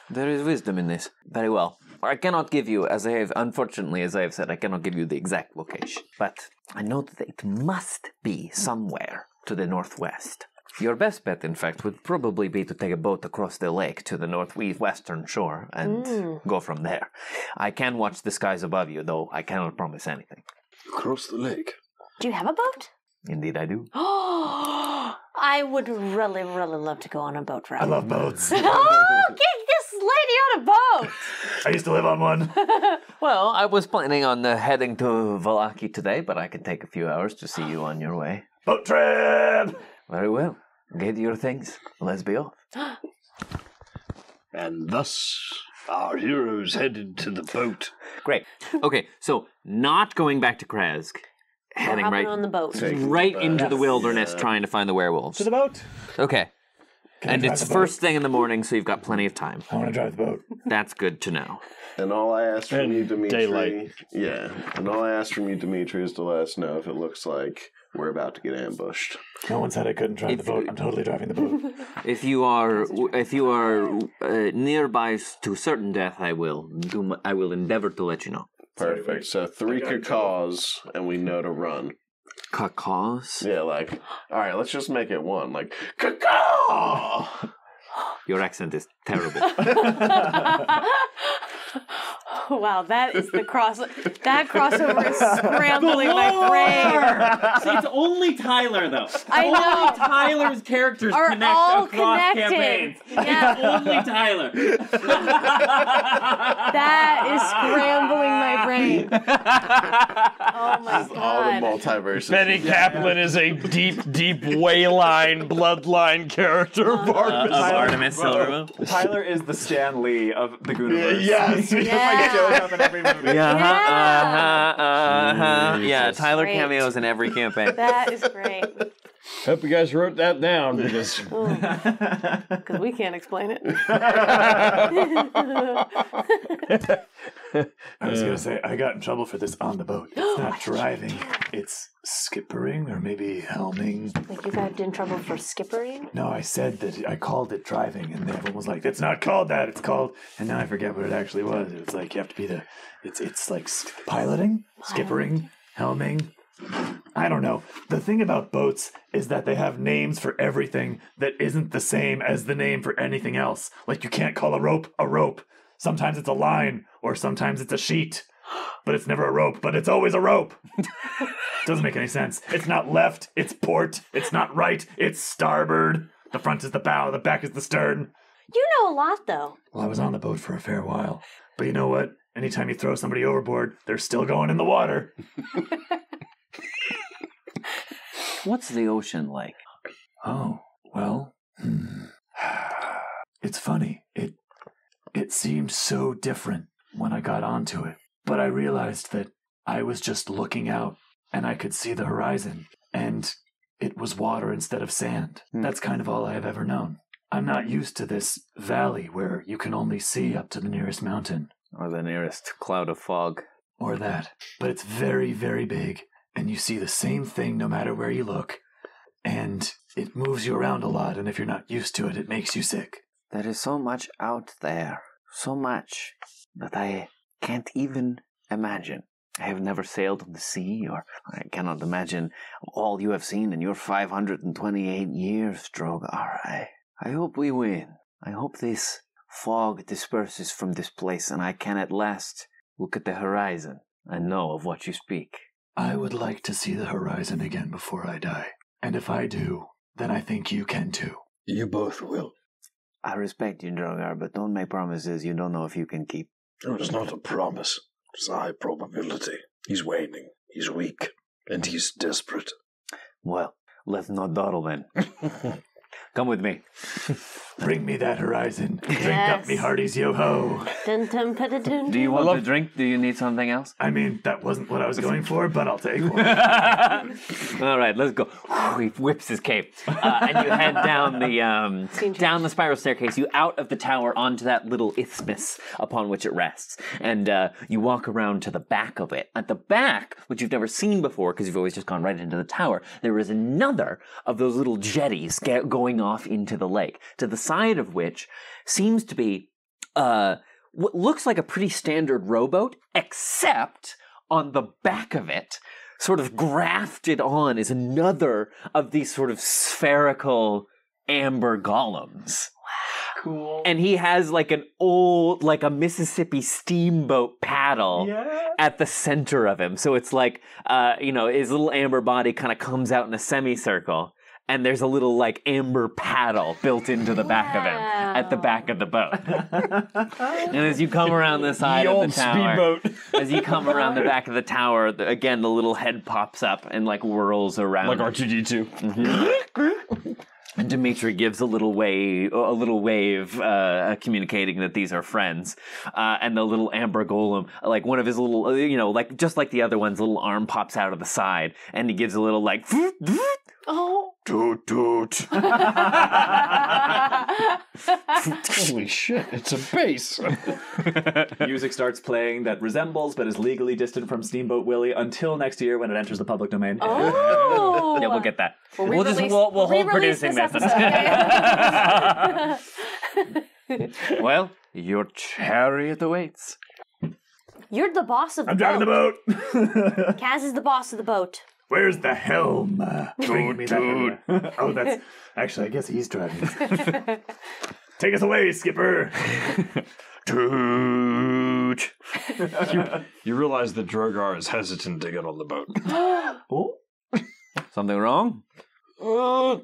There is wisdom in this. Very well. I cannot give you, as I have said, I cannot give you the exact location. But I know that it must be somewhere to the northwest. Your best bet, in fact, would probably be to take a boat across the lake to the northwestern shore and go from there. I can watch the skies above you, though I cannot promise anything. Across the lake. Do you have a boat? Indeed I do. I would really, really love to go on a boat ride. I love boats. Oh, get this lady on a boat! I used to live on one. Well, I was planning on heading to Valaki today, but I can take a few hours to see you on your way. Boat trip! Very well. Get your things. Let's be off. And thus, our heroes headed to the boat. Great. Okay, so not going back to Kresk, We're heading hopping right on the boat. right into the wilderness trying to find the werewolves. To the boat. Okay. Can I And drive it's the boat? first thing in the morning, so you've got plenty of time. I want to drive the boat. That's good to know. And all I ask from And you, Dimitri, daylight. yeah. And all I ask from you, Dimitri, is to let us know if it looks like we're about to get ambushed. No one said I couldn't drive the boat. I'm totally driving the boat. If you are nearby to certain death, I will endeavor to let you know. Perfect. So 3 cacaws, and we know to run. Cacaws? Yeah, all right, let's just make it one. Cacaw! Your accent is terrible. Wow, that is the that crossover is scrambling my brain. See, it's only Tyler, though. I know. Tyler's characters Are connect all across connected. campaigns. Yeah. It's only Tyler. That is scrambling my brain. Oh my All the god. multiverses. Benny Kaplan is a deep wayline bloodline character of Artemis Silverbow. Tyler is the Stan Lee of the Gooniverse. Yes. Yeah. Shows up in every movie. Yeah, Tyler Great. cameos in every campaign. That is great. Hope you guys wrote that down because Because we can't explain it. I was going to say, I got in trouble for this on the boat. It's not driving, it's skippering or maybe helming. Like you got in trouble for skippering? No, I said that I called it driving, and everyone was like, "It's not called that. It's called." And now I forget what it actually was. It was like you have to be the. It's like piloting, skippering, helming. I don't know. The thing about boats is that they have names for everything that isn't the same as the name for anything else. Like you can't call a rope a rope. Sometimes it's a line, or sometimes it's a sheet. But it's never a rope, but it's always a rope. Doesn't make any sense. It's not left, it's port. It's not right, it's starboard. The front is the bow, the back is the stern. You know a lot, though. Well, I was on the boat for a fair while. But you know what? Anytime you throw somebody overboard, they're still going in the water. What's the ocean like? Oh, well, it's funny. It seemed so different when I got onto it. But I realized that I was just looking out and I could see the horizon. And it was water instead of sand. That's kind of all I have ever known. I'm not used to this valley where you can only see up to the nearest mountain. Or the nearest cloud of fog. Or that. But it's very, very big. And you see the same thing no matter where you look. And it moves you around a lot. And if you're not used to it, it makes you sick. There is so much out there. So much that I can't even imagine. I have never sailed on the sea, or I cannot imagine all you have seen in your 528 years, Drogar. I hope we win. I hope this fog disperses from this place and I can at last look at the horizon and know of what you speak. I would like to see the horizon again before I die. And if I do, then I think you can too. You both will. I respect you, Drogar, but don't make promises you don't know if you can keep. It's not a promise. It's a high probability. He's waning. He's weak. And he's desperate. Well, let's not dawdle then. Come with me. Bring me that horizon. Drink up me hearties, yo-ho. Do you want to drink? Do you need something else? I mean, that wasn't what I was going for, but I'll take one. All right, let's go. He whips his cape. And you head down the spiral staircase, you out of the tower onto that little isthmus upon which it rests. And you walk around to the back of it. At the back, which you've never seen before because you've always just gone right into the tower, there is another of those little jetties going off into the lake. To the side of which seems to be what looks like a pretty standard rowboat, except on the back of it, sort of grafted on, is another of these sort of spherical amber golems. Wow. Cool. And he has like a Mississippi steamboat paddle at the center of him. So it's like, his little amber body kind of comes out in a semicircle. And there's a little, amber paddle built into the back of him, at the back of the boat. And as you come around the side of the tower, as you come around the back of the tower, again, the little head pops up and, whirls around. Like R2-D2. Mm-hmm. And Dimitri gives a little wave, communicating that these are friends. And the little amber golem, one of his little, just like the other one's little arm pops out of the side, and he gives a little oh. Toot toot. Holy shit, it's a bass. Music starts playing that resembles but is legally distant from Steamboat Willie until next year when it enters the public domain. Oh! Yeah, we'll get that. We'll hold producing this. Well, your chariot awaits. You're the boss of the boat. I'm driving the boat. Kaz is the boss of the boat. Where's the helm? Bring me that. Oh, that's... Actually, I guess he's driving. Take us away, skipper. Toot. You realize that Drogar is hesitant to get on the boat. Oh? Something wrong? No,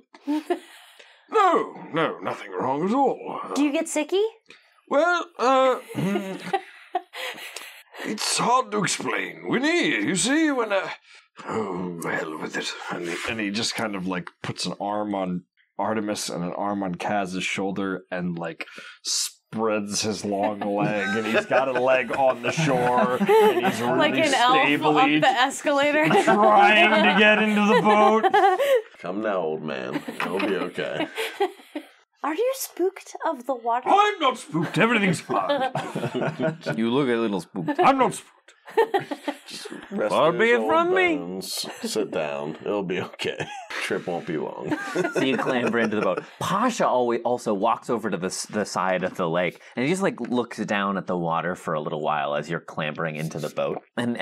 nothing wrong at all. Do you get sicky? Well, it's hard to explain. Winnie, you see, when oh, hell with it. And he just kind of puts an arm on Artemis and an arm on Kaz's shoulder and spreads his long leg, and he's got a leg on the shore, and he's really like an stably elf up the escalator, trying to get into the boat. Come now, old man. It'll be okay. Are you spooked of the water? I'm not spooked. Everything's fine. You look a little spooked. I'm not spooked. Far be it from me. Sit down. It'll be okay. Trip won't be long. So you clamber into the boat. Pasha also walks over to the side of the lake, and he just looks down at the water for a little while as you're clambering into the boat. And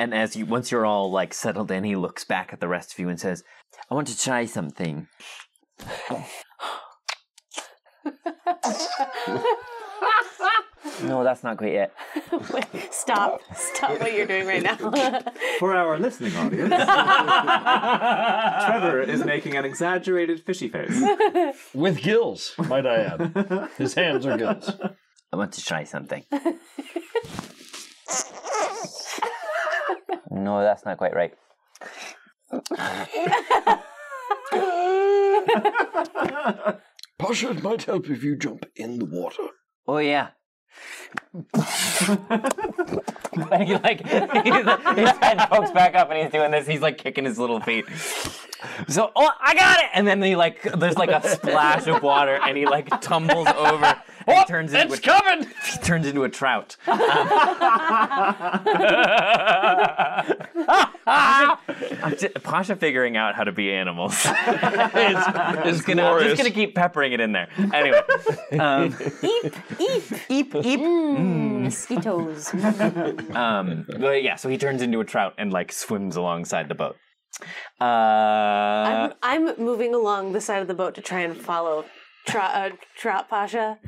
once you're all settled in, he looks back at the rest of you and says, "I want to try something." No, that's not quite yet. Wait, stop what you're doing right now. For our listening audience, Trevor is making an exaggerated fishy face. With gills, might I add. His hands are gills. I want to try something. No, that's not quite right. Pasha, it might help if you jump in the water. Oh, yeah. And his head pokes back up and he's doing this. He's like kicking his little feet. So, I got it! And then there's like a splash of water and he like tumbles over and turns into coming! He turns into a trout. Pasha figuring out how to be animals. I'm just gonna keep peppering it in there. Anyway. Eep. Mosquitoes. But yeah, so he turns into a trout and like swims alongside the boat. I'm moving along the side of the boat to try and follow Trout Pasha.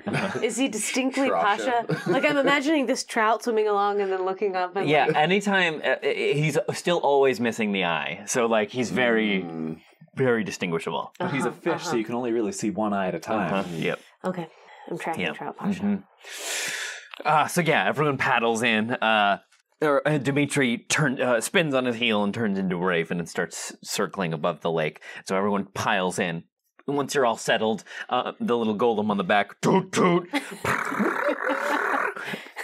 Is he distinctly Pasha? Like, I'm imagining this trout swimming along and then looking up. And yeah, anytime he's still always missing the eye, so like he's very, very distinguishable. But he's a fish, so you can only really see one eye at a time. Yep. Okay, I'm tracking Trout Pasha. So yeah, everyone paddles in. Dimitri spins on his heel and turns into a raven and starts circling above the lake. So everyone piles in. And once you're all settled, the little golem on the back, toot toot,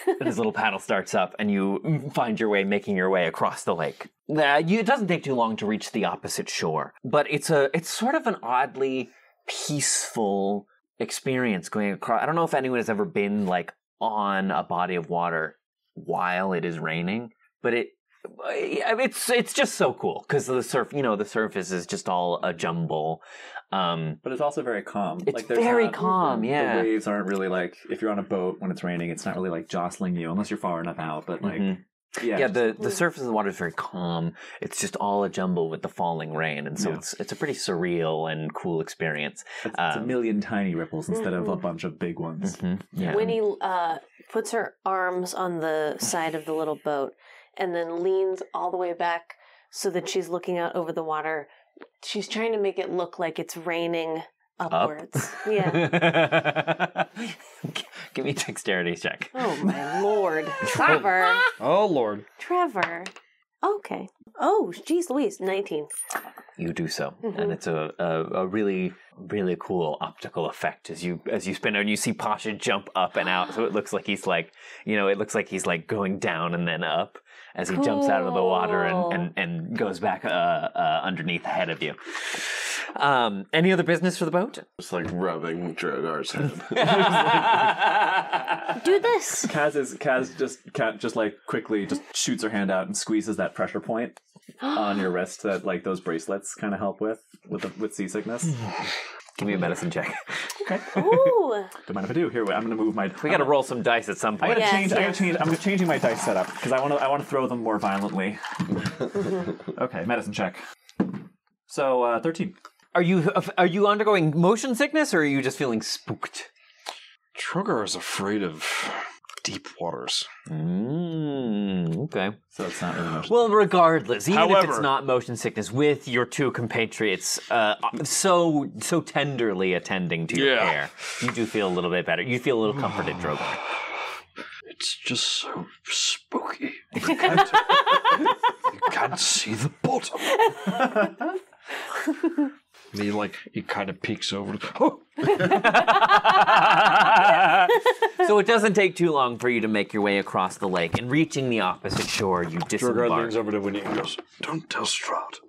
and his little paddle starts up, and you find your way, making your way across the lake. It doesn't take too long to reach the opposite shore, but it's sort of an oddly peaceful experience going across. I don't know if anyone has ever been like on a body of water while it is raining, but it's just so cool because the surface is just all a jumble. But it's also very calm. It's very calm, yeah. The waves aren't really like, if you're on a boat when it's raining, it's not really like jostling you unless you're far enough out, but like... Yeah, the surface of the water is very calm. It's just all a jumble with the falling rain, and so it's a pretty surreal and cool experience. It's a million tiny ripples instead of a bunch of big ones. Yeah. Winnie puts her arms on the side of the little boat and then leans all the way back so that she's looking out over the water. She's trying to make it look like it's raining upwards. Yeah. Give me a dexterity check. Oh my lord. Trevor. Oh lord. Trevor. Okay. Oh, geez Louise, 19. You do so. And it's a really, really cool optical effect as you spin it and you see Pasha jump up and out. So it looks like he's like, going down and then up as he jumps out of the water and goes back underneath ahead of you. Any other business for the boat? Just like rubbing Drogar's head. Do this. Kaz just like quickly just shoots her hand out and squeezes that pressure point on your wrist that like those bracelets kind of help with seasickness. Give me a medicine check. Okay. Ooh. Don't mind if I do. Here, I'm going to move my... We got to roll some dice at some point. I'm changing my dice setup because I want to throw them more violently. Okay, medicine check. So 13. Are you undergoing motion sickness or are you just feeling spooked? Drogar is afraid of deep waters. Okay. So it's not really motion. Well, regardless, even if However, it's not motion sickness, with your two compatriots so tenderly attending to your care, you do feel a little bit better. You feel a little comforted, Drogar. It's just so spooky. You can't see the bottom. And he kind of peeks over. Oh! So it doesn't take too long for you to make your way across the lake, and reaching the opposite shore, you Drogar disembark. leans over to Winnie and goes, "Don't tell Strahd."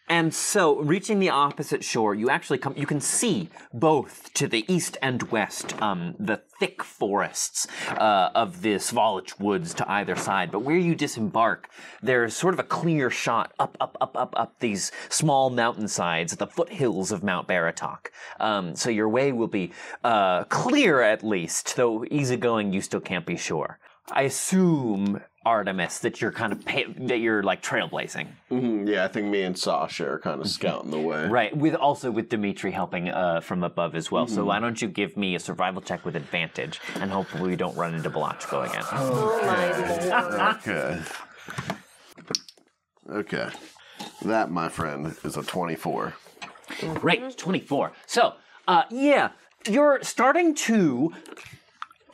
And so, reaching the opposite shore, you actually you can see both to the east and west the thick forests of the Svalich woods to either side. But where you disembark, there's sort of a clear shot up these small mountainsides, the foothills of Mount Baratok. So your way will be clear at least, though easygoing you still can't be sure. I assume Artemis that you're kind of that you're like trailblazing. Mm-hmm. Yeah, I think me and Sasha are kind of scouting the way. Right, with Dimitri helping from above as well. So why don't you give me a survival check with advantage, and hopefully we don't run into Balachko again. Oh my Okay. Okay. That, my friend, is a 24. Great, 24. So, yeah, you're starting to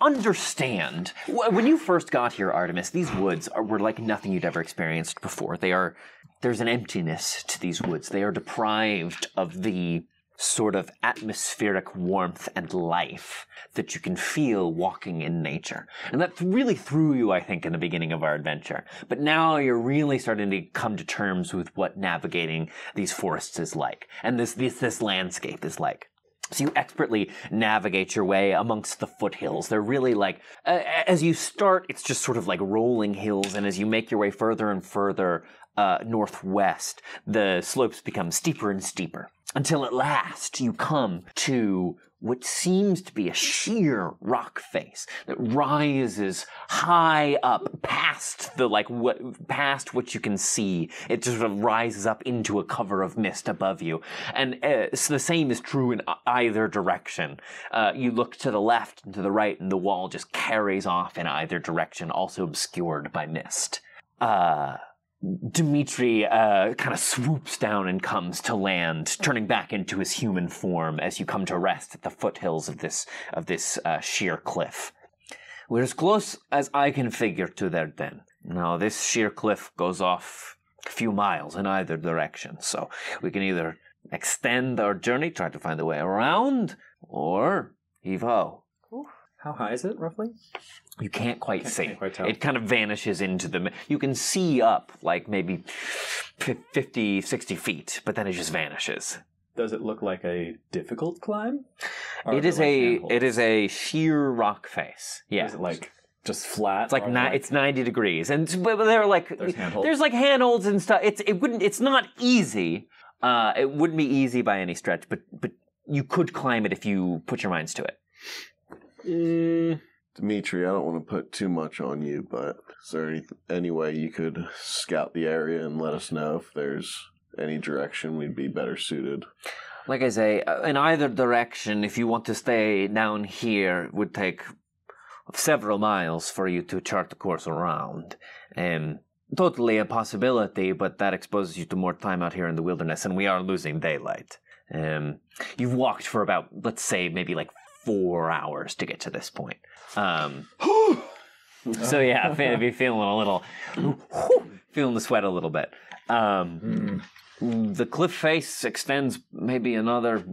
understand. When you first got here, Artemis, these woods were like nothing you'd ever experienced before. There's an emptiness to these woods. They are deprived of the sort of atmospheric warmth and life that you can feel walking in nature. And that really threw you, I think, in the beginning of our adventure. But now you're really starting to come to terms with what navigating these forests is like, and this landscape is like. So you expertly navigate your way amongst the foothills. They're really like, as you start, it's just sort of like rolling hills, and as you make your way further and further northwest, the slopes become steeper and steeper, until at last you come to what seems to be a sheer rock face that rises high up past past what you can see. It just sort of rises up into a cover of mist above you. And so the same is true in either direction. You look to the left and to the right, and the wall just carries off in either direction, also obscured by mist. Dimitri kind of swoops down and comes to land, turning back into his human form as you come to rest at the foothills of this sheer cliff. We're as close as I can figure to there then. Now, this sheer cliff goes off a few miles in either direction, so we can either extend our journey, try to find a way around, or heave-ho. How high is it, roughly? You can't quite see. Can't quite tell. It kind of vanishes into the... You can see up, like, maybe 50, 60 feet, but then it just vanishes. Does it look like a difficult climb? It is a sheer rock face. Yeah. Is it like just flat? It's like it's 90 degrees, and but there are like there's like handholds and stuff. It's not easy. It wouldn't be easy by any stretch, but you could climb it if you put your minds to it. Dimitri, I don't want to put too much on you, but is there any way you could scout the area and let us know if there's any direction we'd be better suited? Like I say, in either direction, if you want to stay down here, it would take several miles for you to chart the course around. Totally a possibility, but that exposes you to more time out here in the wilderness, and we are losing daylight. You've walked for about, let's say, maybe like 4 hours to get to this point. So yeah, I'd be feeling a little, feeling the sweat a little bit. The cliff face extends maybe another,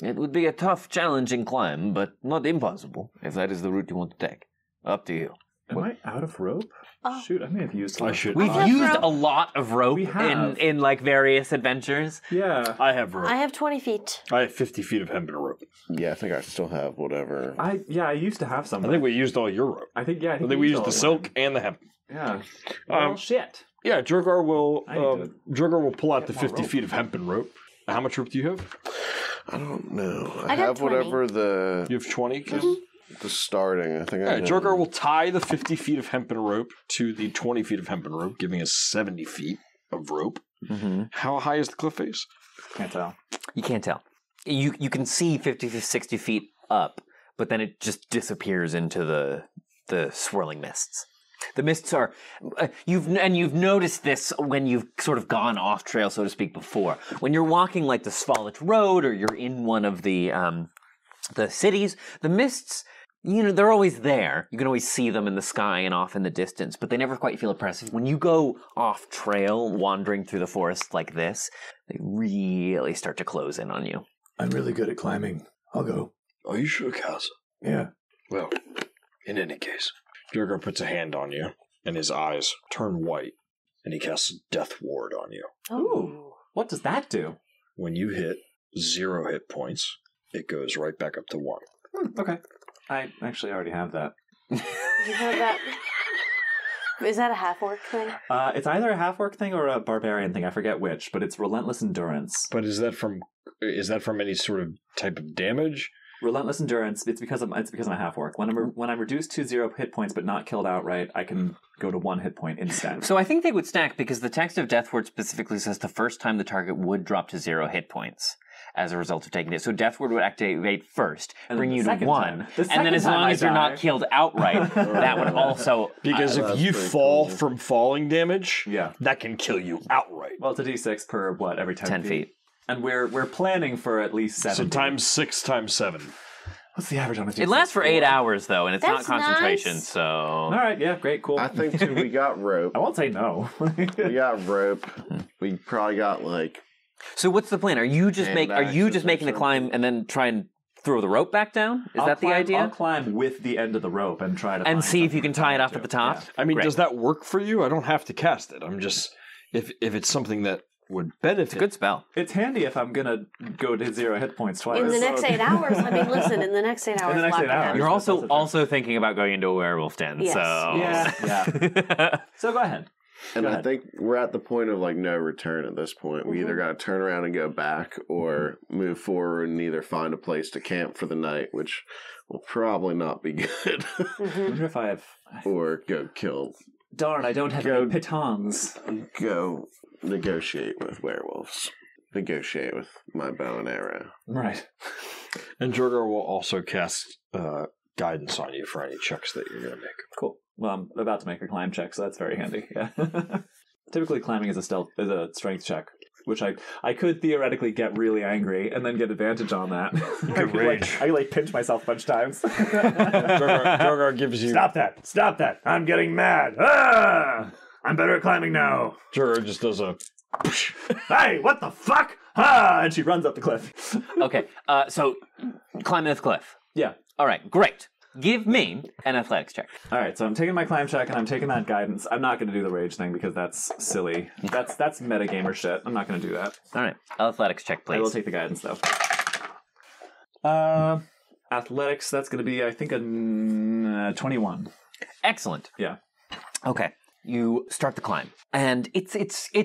it would be a tough, challenging climb, but not impossible, if that is the route you want to take. Up to you. Am I out of rope? Oh. Shoot, I may have used I should. We've used a lot of rope in like various adventures. Yeah. I have rope. I have 20 feet. I have 50 feet of hempen rope. Yeah, I think I still have whatever. I used to have some. I think we used all your rope. I think we used the silk and the hemp. Yeah. Shit. Yeah, Drogar will pull out the 50 feet of hempen rope. How much rope do you have? I don't know. I have got 20. whatever the... You have 20? The starting, I think I have. Drogar will tie the 50 feet of hempen rope to the 20 feet of hempen rope, giving us 70 feet of rope. Mm-hmm. How high is the cliff face? Can't tell. You can't tell. You can see 50 to 60 feet up, but then it just disappears into the swirling mists. The mists are... You've noticed this when you've sort of gone off trail, so to speak, before. When you're walking like the Svalich Road, or you're in one of the cities, the mists... they're always there. You can always see them in the sky and off in the distance, but they never quite feel oppressive. When you go off trail, wandering through the forest like this, they really start to close in on you. I'm really good at climbing. I'll go. Are you sure, Kasle? Yeah. Well, in any case, Drogar puts a hand on you, and his eyes turn white, and he casts a death ward on you. Ooh. What does that do? When you hit 0 hit points, it goes right back up to 1. Okay. I actually already have that. You have that? Is that a half-orc thing? It's either a half-orc thing or a barbarian thing. I forget which, but it's relentless endurance. But is that from any sort of type of damage? Relentless endurance. It's because I'm a half-orc. When I'm reduced to 0 hit points but not killed outright, I can go to 1 hit point instead. So I think they would stack because the text of Deathward specifically says the first time the target would drop to 0 hit points as a result of taking it. So Deathward would activate first, bring you to 1, and then as long as you're not killed outright, that would also... Because if you fall from falling damage, Yeah. that can kill you outright. Well, it's a d6 per, what, every 10 feet. And we're planning for at least 7. So times 6 times 7. What's the average on a d6? It lasts for 8 hours, though, and it's That's not concentration, nice. so... All right, yeah, great, cool. I think too, we got rope. I won't say no. We got rope. We probably got like... So what's the plan? Are you just making the climb and then try and throw the rope back down? Is that the idea? I'll climb with the end of the rope and try to And find see if you can something tie it to off at the top? Yeah. I mean, Great. does that work for you? I don't have to cast it. I'm just... If it's something that would benefit... It's a good spell. It's handy if I'm going to go to 0 hit points twice. In the next 8 hours, I mean, listen, in the next 8 hours, the next lock 8 it down. hours. You're That's also thinking about going into a werewolf den, Yes. so... Yeah. So go ahead. And Go I ahead. think we're at the point of like no return at this point. We either got to turn around and go back or move forward and either find a place to camp for the night, which will probably not be good, I wonder if I have... or go kill, Darn, I don't have any pitons. go negotiate with werewolves, negotiate with my bow and arrow. Right. And Drogar will also cast guidance on you for any checks that you're going to make. Cool. Well, I'm about to make a climb check, so that's very handy. Yeah. Typically, climbing is a strength check, which I could theoretically get really angry and then get advantage on that. I could pinch myself a bunch of times. Drogar gives you... Stop that. I'm getting mad. Ah! I'm better at climbing now. Drogar just does a... Hey, what the fuck? Ah! And she runs up the cliff. Okay, so climbing this cliff. Yeah. All right, great. Give me an athletics check. All right, so I'm taking my climb check and I'm taking that guidance. I'm not going to do the rage thing because that's silly. That's metagamer shit. I'm not going to do that. All right, athletics check, please. I will take the guidance though. Athletics. That's going to be, I think, a 21. Excellent. Yeah. Okay. You start the climb, and it's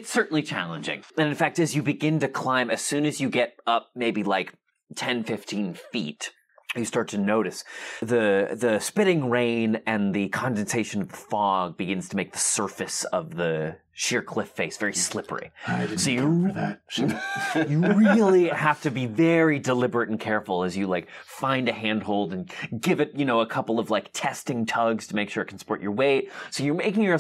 certainly challenging. And in fact, as you begin to climb, as soon as you get up maybe like 10, 15 feet, you start to notice the spitting rain and the condensation of the fog begins to make the surface of the sheer cliff face very slippery. So you really have to be very deliberate and careful as you like find a handhold and give it, a couple of like testing tugs to make sure it can support your weight. So you're making your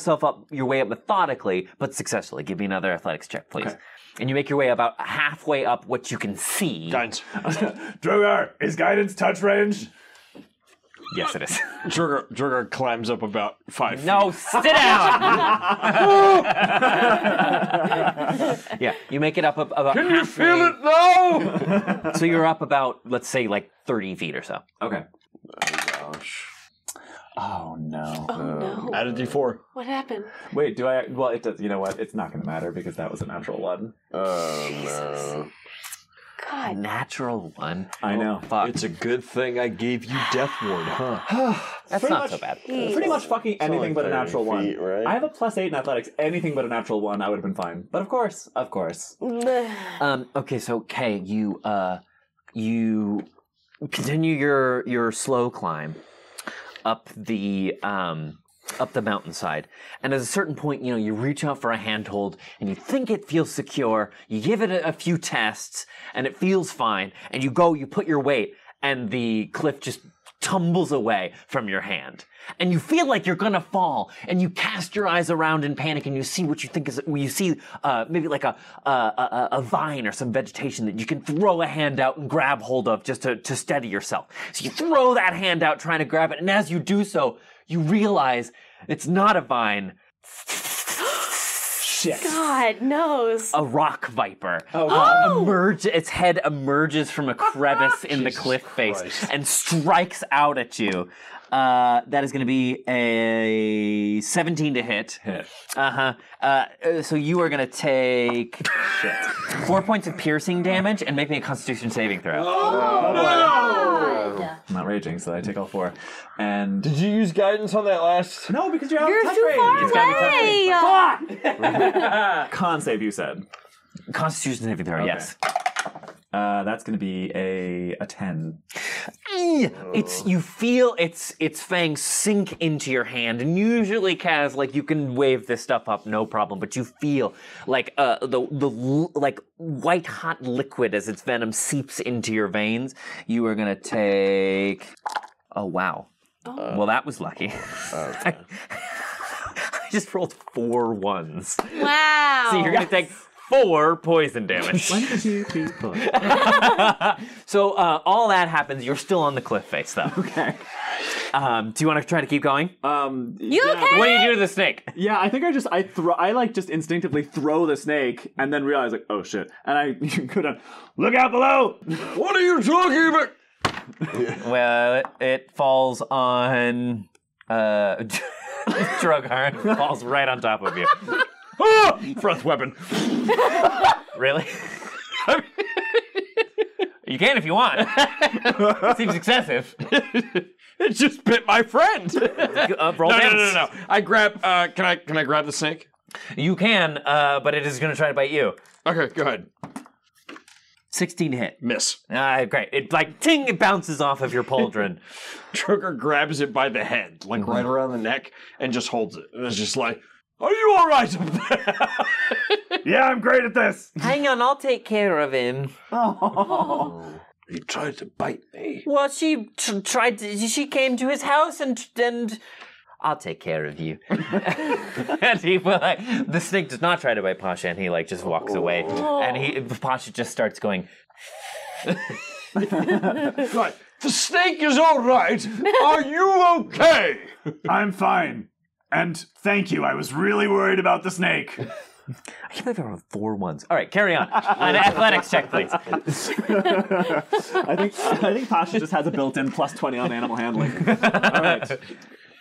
way up methodically, but successfully. Give me another athletics check, please. Okay. And you make your way about halfway up what you can see. Guidance. Drogar, is guidance touch range? Yes, it is. Drogar climbs up about 5 feet. No, sit down! Yeah, you make it up about Can halfway. you feel it now? So you're up about, let's say, like 30 feet or so. Okay. Oh gosh. Oh no. Oh no. Add a d4. What happened? Wait, do I? Well, it does. You know what? It's not going to matter because that was a natural one. Oh no. God. Natural one. I know. Fuck. It's a good thing I gave you Death Ward, huh? That's pretty not much- so bad. Pretty much fucking anything like but a 30 natural one. feet, right? I have a +8 in athletics. Anything but a natural one, I would have been fine. But of course. Okay, so Kay, you continue your slow climb up the mountainside, and at a certain point, you reach out for a handhold, and you think it feels secure. You give it a few tests, and it feels fine. And you put your weight, and the cliff just tumbles away from your hand. And you feel like you're gonna fall, and you cast your eyes around in panic, and you see what you think is, you see maybe like a vine or some vegetation that you can throw a hand out and grab hold of just to steady yourself. So you throw that hand out trying to grab it, and as you do so, you realize it's not a vine. Shit. God knows. A rock viper. Oh. Its head emerges from a crevice in the cliff face and strikes out at you. That is going to be a 17 to hit. So you are going to take 4 points of piercing damage and make me a Constitution saving throw. I'm not raging, so I take all 4. And Did you use guidance on that last? no, because you're out You're of touch too range. far It's gotta be touch range. away. Con save, you said. Constitution saving throw, Okay. yes. That's going to be a 10. You feel its fangs sink into your hand, and usually, Kaz, like you can wave this stuff up, no problem. But you feel like the like white hot liquid as its venom seeps into your veins. You are gonna take. Oh wow! Well, that was lucky. Okay. I just rolled 4 ones. Wow. So you're gonna take 4 poison damage. 1, 2, 3, 4. So all that happens. You're still on the cliff face, though. Okay. Do you want to try to keep going? You okay? What do you do to the snake? Yeah, I think I just instinctively throw the snake and then realize like, oh shit. And I go down, look out below! What are you talking about? Well, it falls on Drogar. It falls right on top of you. Ah! Breath weapon. Really? You can if you want. It seems excessive. It just bit my friend. Roll damage. No. I grab. Can I grab the snake? You can, but it is going to try to bite you. Okay, go ahead. 16 hit. Miss. Great. It like ting. It bounces off of your pauldron. Drogar grabs it by the head, like right around the neck, and just holds it. And it's just like, are you all right up there? Yeah, I'm great at this. Hang on, I'll take care of him. Oh. He tried to bite me. Well, she tried to. She came to his house and I'll take care of you. And he the snake does not try to bite Pasha, and he just walks away, and Pasha just starts going. Right, the snake is all right. Are you okay? I'm fine. And thank you. I was really worried about the snake. I can't believe I rolled 4 ones. All right, carry on. An athletics check, please. I think Pasha just has a built-in +20 on animal handling. All right.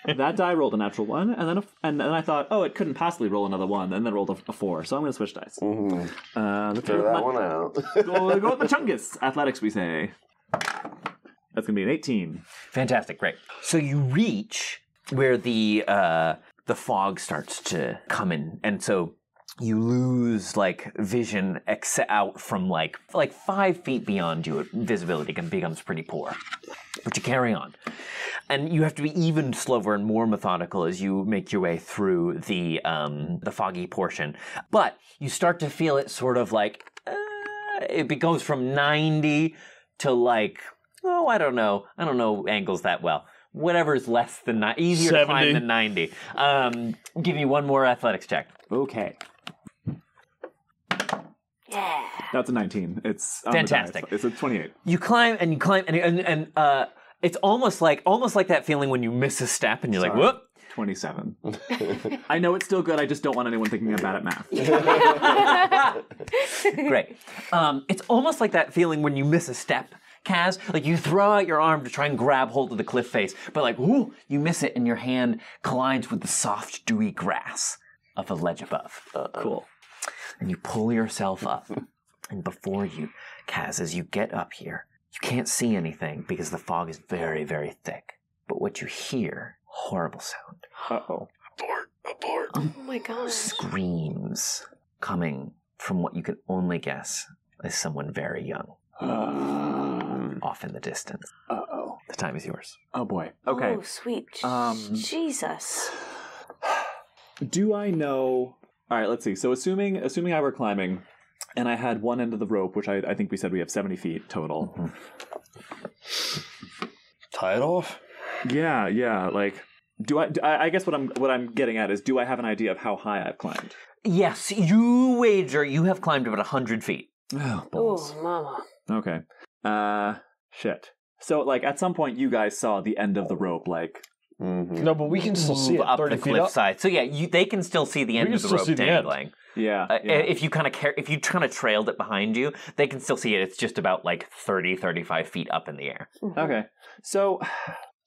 That die rolled a natural 1, and then I thought, oh, it couldn't possibly roll another 1, and then rolled a 4. So I'm going to switch dice. Let's Throw that one out. go with the chungus. Athletics, we say. That's going to be an 18. Fantastic, great. So you reach where the fog starts to come in, and so you lose vision out from like 5 feet beyond you. Visibility becomes pretty poor, but you carry on, and you have to be even slower and more methodical as you make your way through the foggy portion. But you start to feel it sort of it goes from 90 to I don't know angles that well. Whatever is less than easier 70. To climb than 90. Give you one more athletics check. Okay. Yeah. That's a 19. It's fantastic. It's a 28. You climb and it's almost like that feeling when you miss a step and you're like, whoop. 27. I know it's still good. I just don't want anyone thinking I'm bad at math. Great. It's almost like that feeling when you miss a step, Kaz. You throw out your arm to try and grab hold of the cliff face, but ooh, you miss it and your hand collides with the soft, dewy grass of the ledge above. Cool. And you pull yourself up. And before you, Kaz, as you get up here, you can't see anything because the fog is very, very thick. But what you hear, horrible sound. Uh-oh. Abort. Oh my gosh. Screams coming from what you can only guess is someone very young. Off in the distance. Uh-oh. The time is yours. Oh boy. Okay. Oh, sweet. Jesus. Do I know... All right, let's see. So assuming I were climbing, and I had one end of the rope, which I think we said we have 70 feet total. Mm-hmm. Tie it off? Yeah. Do I guess what I'm getting at is, do I have an idea of how high I've climbed? Yes, you wager you have climbed about 100 feet. Oh, balls. Oh, mama. Okay. Shit. So, at some point, you guys saw the end of the rope, Mm-hmm. No, but we can still see it. Up 30 the feet cliffside. So yeah, they can still see the end of the rope dangling. Yeah. If you kind of trailed it behind you, they can still see it. It's just about 30, 35 feet up in the air. Okay. So,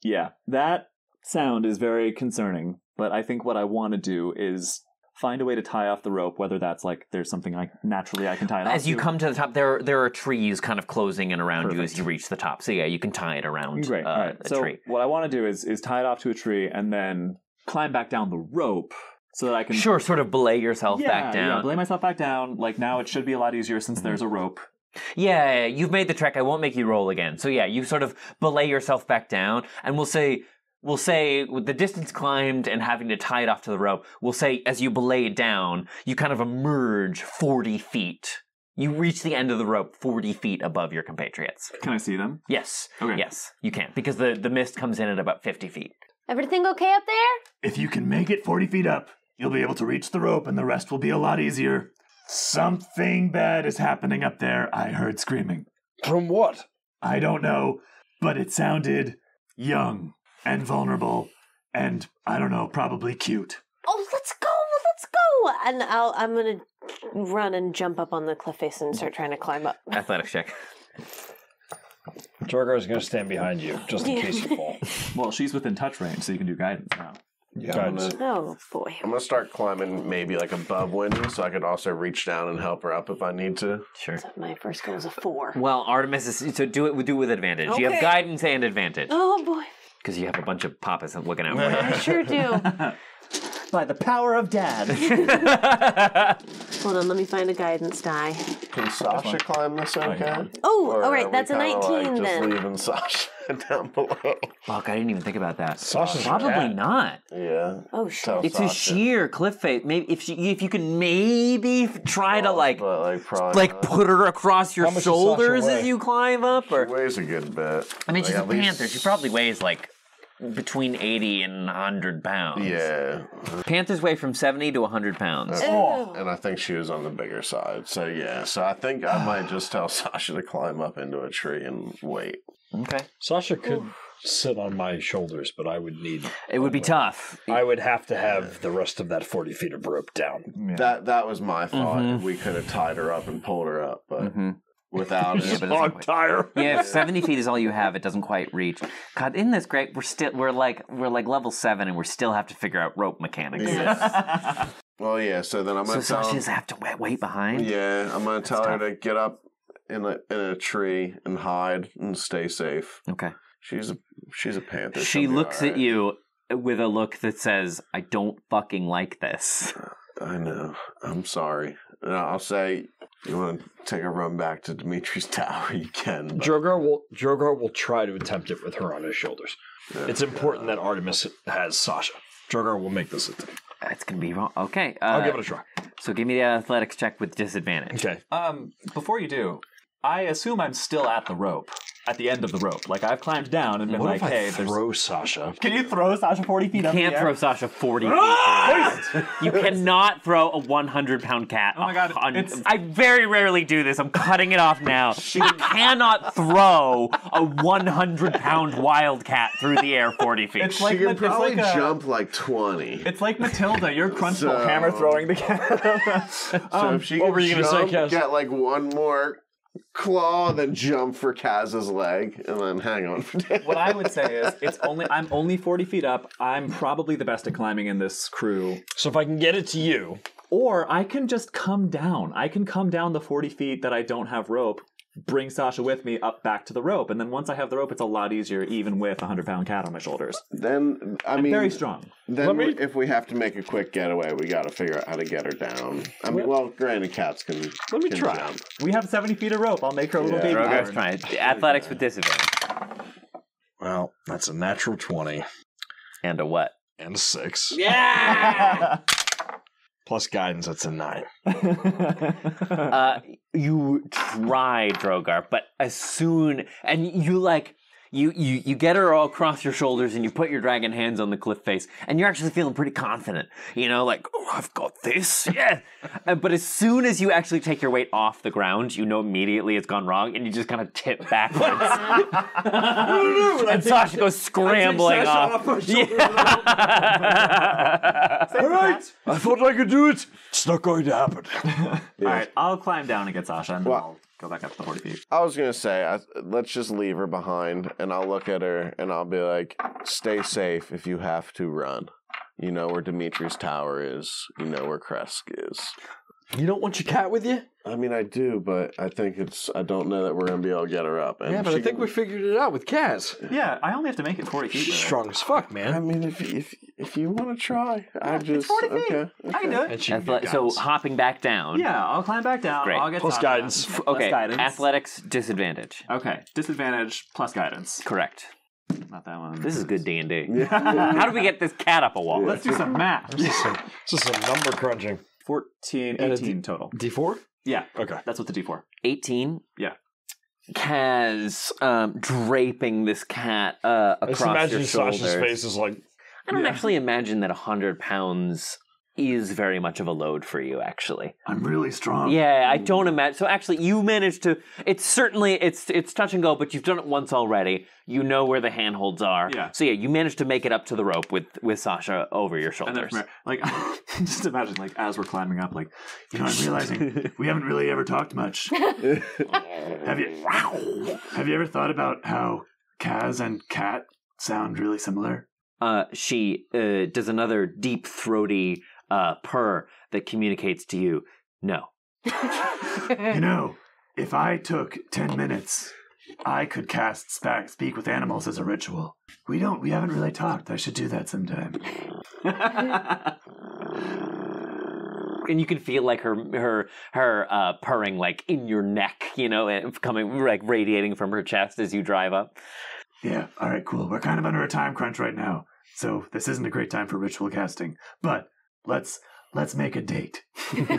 yeah, that sound is very concerning. But I think what I want to do is find a way to tie off the rope, whether that's there's something I can tie it off. As you come to the top, there are trees kind of closing in around you as you reach the top. So yeah, you can tie it around Great. All right. a tree. What I want to do is tie it off to a tree and then climb back down the rope so that I can... Sure, sort of belay yourself back down. Yeah, belay myself back down. Now it should be a lot easier since there's a rope Yeah, you've made the trek. I won't make you roll again. So yeah, you sort of belay yourself back down, and we'll say with the distance climbed and having to tie it off to the rope, we'll say as you belay it down, you kind of emerge 40 feet. You reach the end of the rope 40 feet above your compatriots. Can I see them? Yes. Okay. Yes, you can, because the mist comes in at about 50 feet. Everything okay up there? If you can make it 40 feet up, you'll be able to reach the rope and the rest will be a lot easier. Something bad is happening up there. I heard screaming. From what? I don't know, but it sounded young and vulnerable and, I don't know, probably cute. Oh, let's go! And I'm gonna run and jump up on the cliff face and start trying to climb up. Athletics check. Drogar's going to stand behind you, just in case you fall. Well, she's within touch range, so you can do guidance now. Guidance. Oh, boy. I'm gonna start climbing maybe like above Winnie, so I could also reach down and help her up if I need to. Sure. So my first goal is a 4. Well, Artemis is... So do it with advantage. You have Okay. guidance and advantage. Oh, boy. Because you have a bunch of papas looking out for you. I sure do. By the power of Dad. Hold on, let me find a guidance die. Can Sasha climb this okay? Oh, Or all right, are we that's a kinda 19 like then. Just leaving Sasha down below. Fuck, I didn't even think about that. Sasha's Probably cat. not. Yeah. Oh, shit. Tell It's a Sasha. sheer cliff face. Maybe if you can maybe try to But probably not. put her across your How much does Sasha shoulders weigh? as you climb up, She or weighs a good bit. I mean, she's Like, a at least- panther. She probably weighs like between 80 and 100 pounds. Yeah. Panthers weigh from 70 to 100 pounds. And I think she was on the bigger side. So yeah. So I think I might just tell Sasha to climb up into a tree and wait. Okay. Sasha could sit on my shoulders, but I would need... It would be tough. I would have to have the rest of that 40 feet of rope down. That was my thought. We could have tied her up and pulled her up, but without Yeah, it. but it doesn't quite- tire. Yeah, if 70 feet is all you have, it doesn't quite reach. God, isn't this great? We're like level 7, and we still have to figure out rope mechanics. Well, yeah. So then I'm So gonna tell. Sasha just have to wait behind. Yeah, I'm gonna tell her tough. to get up in a tree and hide and stay safe. Okay. She's a panther. She She'll be looks all at you with a look that says, "I don't fucking like this." I know. I'm sorry. And I'll say, you want to take a run back to Dimitri's tower? You can. But Drogar will try to attempt it with her on his shoulders. It's important that Artemis has Sasha. Drogar will make this attempt. It's gonna be wrong. Okay. I'll give it a try. So give me the athletics check with disadvantage. Okay. Before you do, I assume I'm still at the rope, at the end of the rope. Like I've climbed down and been What like, if I hey, throw Sasha? Can you throw Sasha 40 feet up in Can't the throw air? Sasha 40 feet. You cannot throw a 100-pound cat. Oh my God, I very rarely do this. I'm cutting it off now. You cannot throw a 100-pound wild cat through the air 40 feet. It's like she can probably a- jump like 20. It's like Matilda, your Crunchbull So- hammer throwing the cat. So if she what can were you gonna say, jump, Kaz? get like one more claw, then jump for Kaz's leg, and then hang on for days. What I would say is, I'm only 40 feet up. I'm probably the best at climbing in this crew. So if I can get it to you, Or I can just come down. I can come down the 40 feet that I don't have rope, bring Sasha with me up back to the rope, and then once I have the rope, it's a lot easier, even with a 100-pound cat on my shoulders. Then I I'm mean, very strong. Then if we have to make a quick getaway, we got to figure out how to get her down. I mean, well, granted, cats can. Let me can try. Jump. We have 70 feet of rope. I'll make her a little baby. Drogar's bird. trying. Athletics with disadvantage. well, that's a natural 20 And a what? and a 6. Yeah! Plus guidance, that's a 9. You try, Drogar, but as soon and you like you get her all across your shoulders and you put your dragon hands on the cliff face and you're actually feeling pretty confident. You know, like, oh, I've got this. Yeah. But as soon as you actually take your weight off the ground, you know immediately it's gone wrong and you just kind of tip backwards. And Sasha goes scrambling off. Yeah. All right, I thought I could do it. It's not going to happen. All right, I'll climb down and get Sasha, and then Well- I'll go back up to the 40 feet. I was gonna say, let's just leave her behind, and I'll look at her and I'll be like, "Stay safe if you have to run. You know where Dimitri's tower is. You know where Kresk is. You don't want your cat with you? I mean, I do, but I think I don't know that we're going to be able to get her up. And Yeah, but I think we figured it out with Kaz. Yeah, I only have to make it 40 feet. She's strong as fuck, man. I mean, if you want to try, it's 40 feet. Okay. I can do it. And she can get So guidance. hopping back down. Yeah, I'll climb back down. Great. I'll get Plus top guidance. down. Okay, Plus guidance. athletics disadvantage. Okay, disadvantage plus guidance. Correct. Not that one. This is good D&D. How do we get this cat up a wall? Let's do some math. This is some number crunching. 14, And a 18 total. D4? Yeah, Okay. that's what the D4. 18. Yeah. Kaz draping this cat I just across imagine your shoulders. Sasha's face is like, I don't actually imagine that 100 pounds is very much of a load for you, actually. I'm really strong. Yeah, I don't imagine. So actually, you managed to. It's certainly it's touch and go, but you've done it once already. You know where the handholds are. Yeah. So yeah, you managed to make it up to the rope with Sasha over your And then shoulders. from there, like, just imagine, like, as we're climbing up, like, I'm realizing we haven't really ever talked much. Have you ever thought about how Kaz and Cat sound really similar? She does another deep throaty purr that communicates to you. No. If I took 10 minutes, I could cast Speak with Animals as a ritual. We haven't really talked. I should do that sometime. And you can feel like her purring like in your neck, and coming like radiating from her chest as you drive up. Yeah, all right, cool. We're kind of under a time crunch right now, so this isn't a great time for ritual casting. But let's make a date. Fan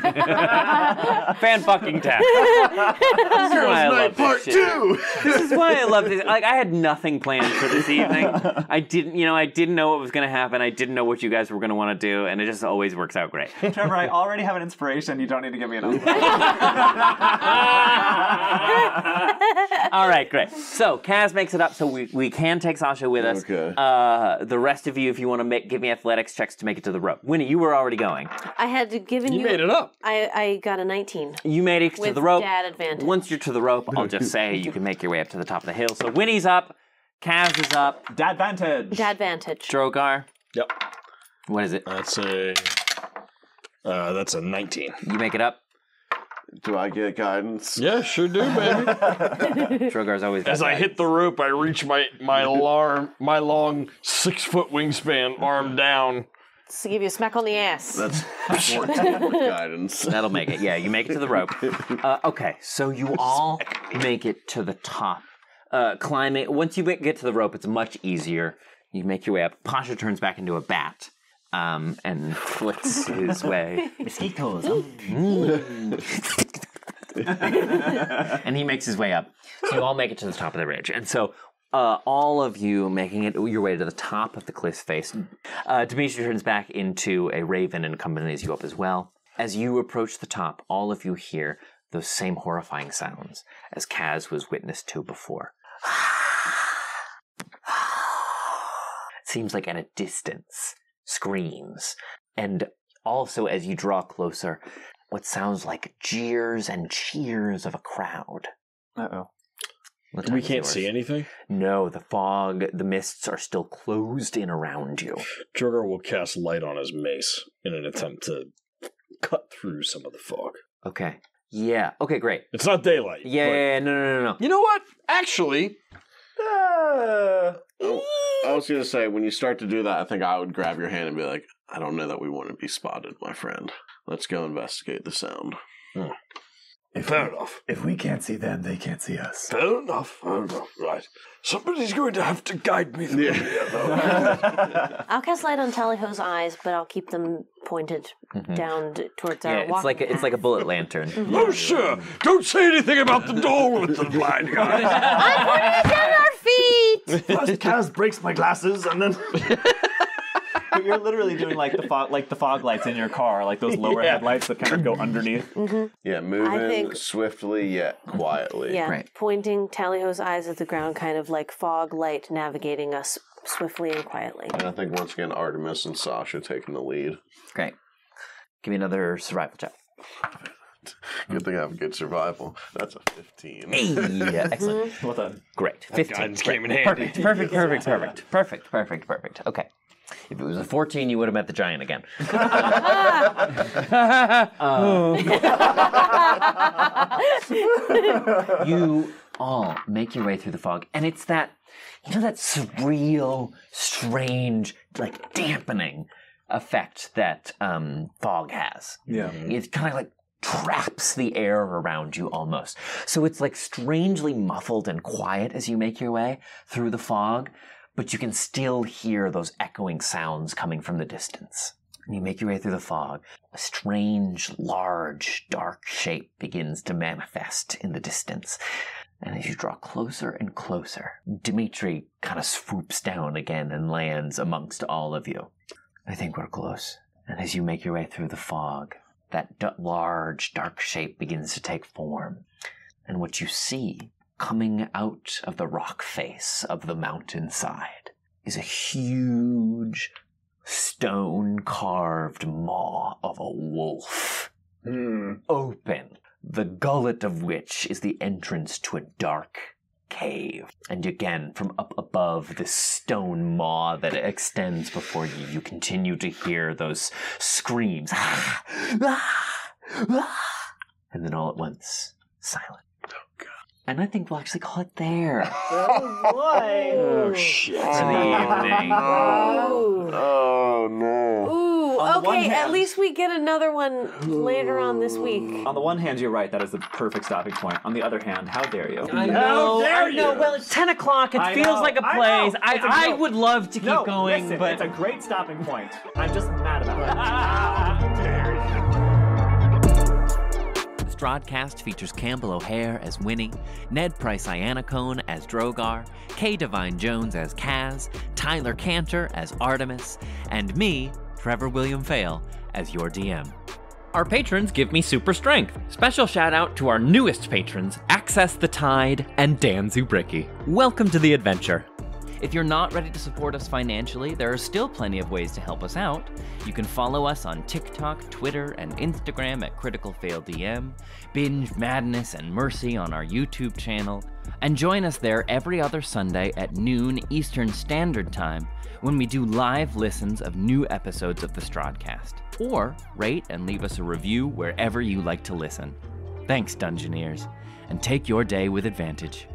fucking tap. This is why I love Part this shit. 2! This is why I love this. Like, I had nothing planned for this evening. I didn't know what was going to happen. I didn't know what you guys were going to want to do, and it just always works out great. Trevor, I already have an inspiration. You don't need to give me another one. All right, great. So Kaz makes it up, so we can take Sasha with us. Okay. The rest of you, if you want to give me athletics checks to make it to the rope. Winnie, you were already going. I had given you. you made it up. I got a 19. You made it to With the rope. dad advantage. Once you're to the rope, I'll just say you can make your way up to the top of the hill. So Winnie's up, Kaz is up, Dadvantage. Dadvantage. Drogar. Yep. What is it? That's a 19. You make it up. Do I get guidance? Yeah, sure do, baby. Drogar's always got As I that. hit the rope, I reach my long 6-foot wingspan arm down. To give you a smack on the ass. That's 14 with guidance. That'll make it. Yeah, you make it to the rope. Okay, so you all make it to the top. Climbing. Once you get to the rope, it's much easier. You make your way up. Pasha turns back into a bat. And flicks his way. Mosquitoes. And he makes his way up. So you all make it to the top of the ridge. And so all of you making it your way to the top of the cliff's face. Demetri turns back into a raven and accompanies you up as well. As you approach the top, all of you hear those same horrifying sounds as Kaz was witness to before. It seems like at a distance, screams. And also as you draw closer, what sounds like jeers and cheers of a crowd. Uh-oh. We can't see anything? No, the fog, the mists are still closed in around you. Drogar will cast light on his mace in an attempt to cut through some of the fog. Okay. Yeah. Okay, great. It's not daylight. Yeah, no. You know what? Actually, I was going to say, when you start to do that, I think I would grab your hand and be like, I don't know that we want to be spotted, my friend. Let's go investigate the sound. fair enough. If we can't see them, they can't see us. Fair enough. Right. Somebody's going to have to guide me through here, though. I'll cast light on Tallyho's eyes, but I'll keep them pointed down towards our Yeah, walking it's like a bullet lantern. Oh, sure. Don't say anything about the door with the blind guy. I'm putting it down our feet! First, Kaz breaks my glasses, and then... But you're literally doing like the fog lights in your car, like those lower headlights that kind of go underneath. Yeah, moving swiftly yet quietly. Yeah, Right. pointing Tallyho's eyes at the ground, kind of like fog light navigating us swiftly and quietly. And I think once again, Artemis and Sasha taking the lead. Great. Give me another survival check. Good thing I have a good survival. That's a 15. Yeah, excellent. Well done. Great. 15. Guidance came in handy. Perfect. Okay. If If it was a 14, you would have met the giant again. You all make your way through the fog, and it's that, that surreal, strange, like dampening effect that fog has. Yeah. It kind of like traps the air around you almost. So it's like strangely muffled and quiet as you make your way through the fog, but you can still hear those echoing sounds coming from the distance. And you make your way through the fog. A strange, large, dark shape begins to manifest in the distance. And as you draw closer and closer, Dimitri kind of swoops down again and lands amongst all of you. I think we're close. And as you make your way through the fog, that large, dark shape begins to take form. And what you see coming out of the rock face of the mountainside is a huge, stone-carved maw of a wolf. Open, the gullet of which is the entrance to a dark cave. And again, from up above this stone maw that extends before you, you continue to hear those screams. And then all at once, silent. And I think we'll actually call it there. Oh, boy. Oh, shit. For the evening. Oh, no. Ooh, On the one okay, at hand- least we get another one later on this week. On the one hand, you're right. That is the perfect stopping point. On the other hand, how dare you? I know. Well, it's 10 o'clock. It I feels know, like a I place. know. It's a I joke. would love to keep No, going, listen, but it's a great stopping point. I'm just mad about it. Strahdcast features Campbell O'Hare as Winnie, Ned Pryce Iannacone as Drogar, Kay Devine-Jones as Kaz, Tyler Kanter as Artemis, and me, Trevor William Fayle, as your DM. Our patrons give me super strength. Special shout out to our newest patrons, Access the Tide and Dan Zubricki. Welcome to the adventure. If you're not ready to support us financially, there are still plenty of ways to help us out. You can follow us on TikTok, Twitter, and Instagram at Critical Fail DM, binge Madness and Mercy on our YouTube channel, and join us there every other Sunday at noon Eastern Standard Time when we do live listens of new episodes of the Strahdcast. Or rate and leave us a review wherever you like to listen. Thanks, Dungeoneers, and take your day with advantage.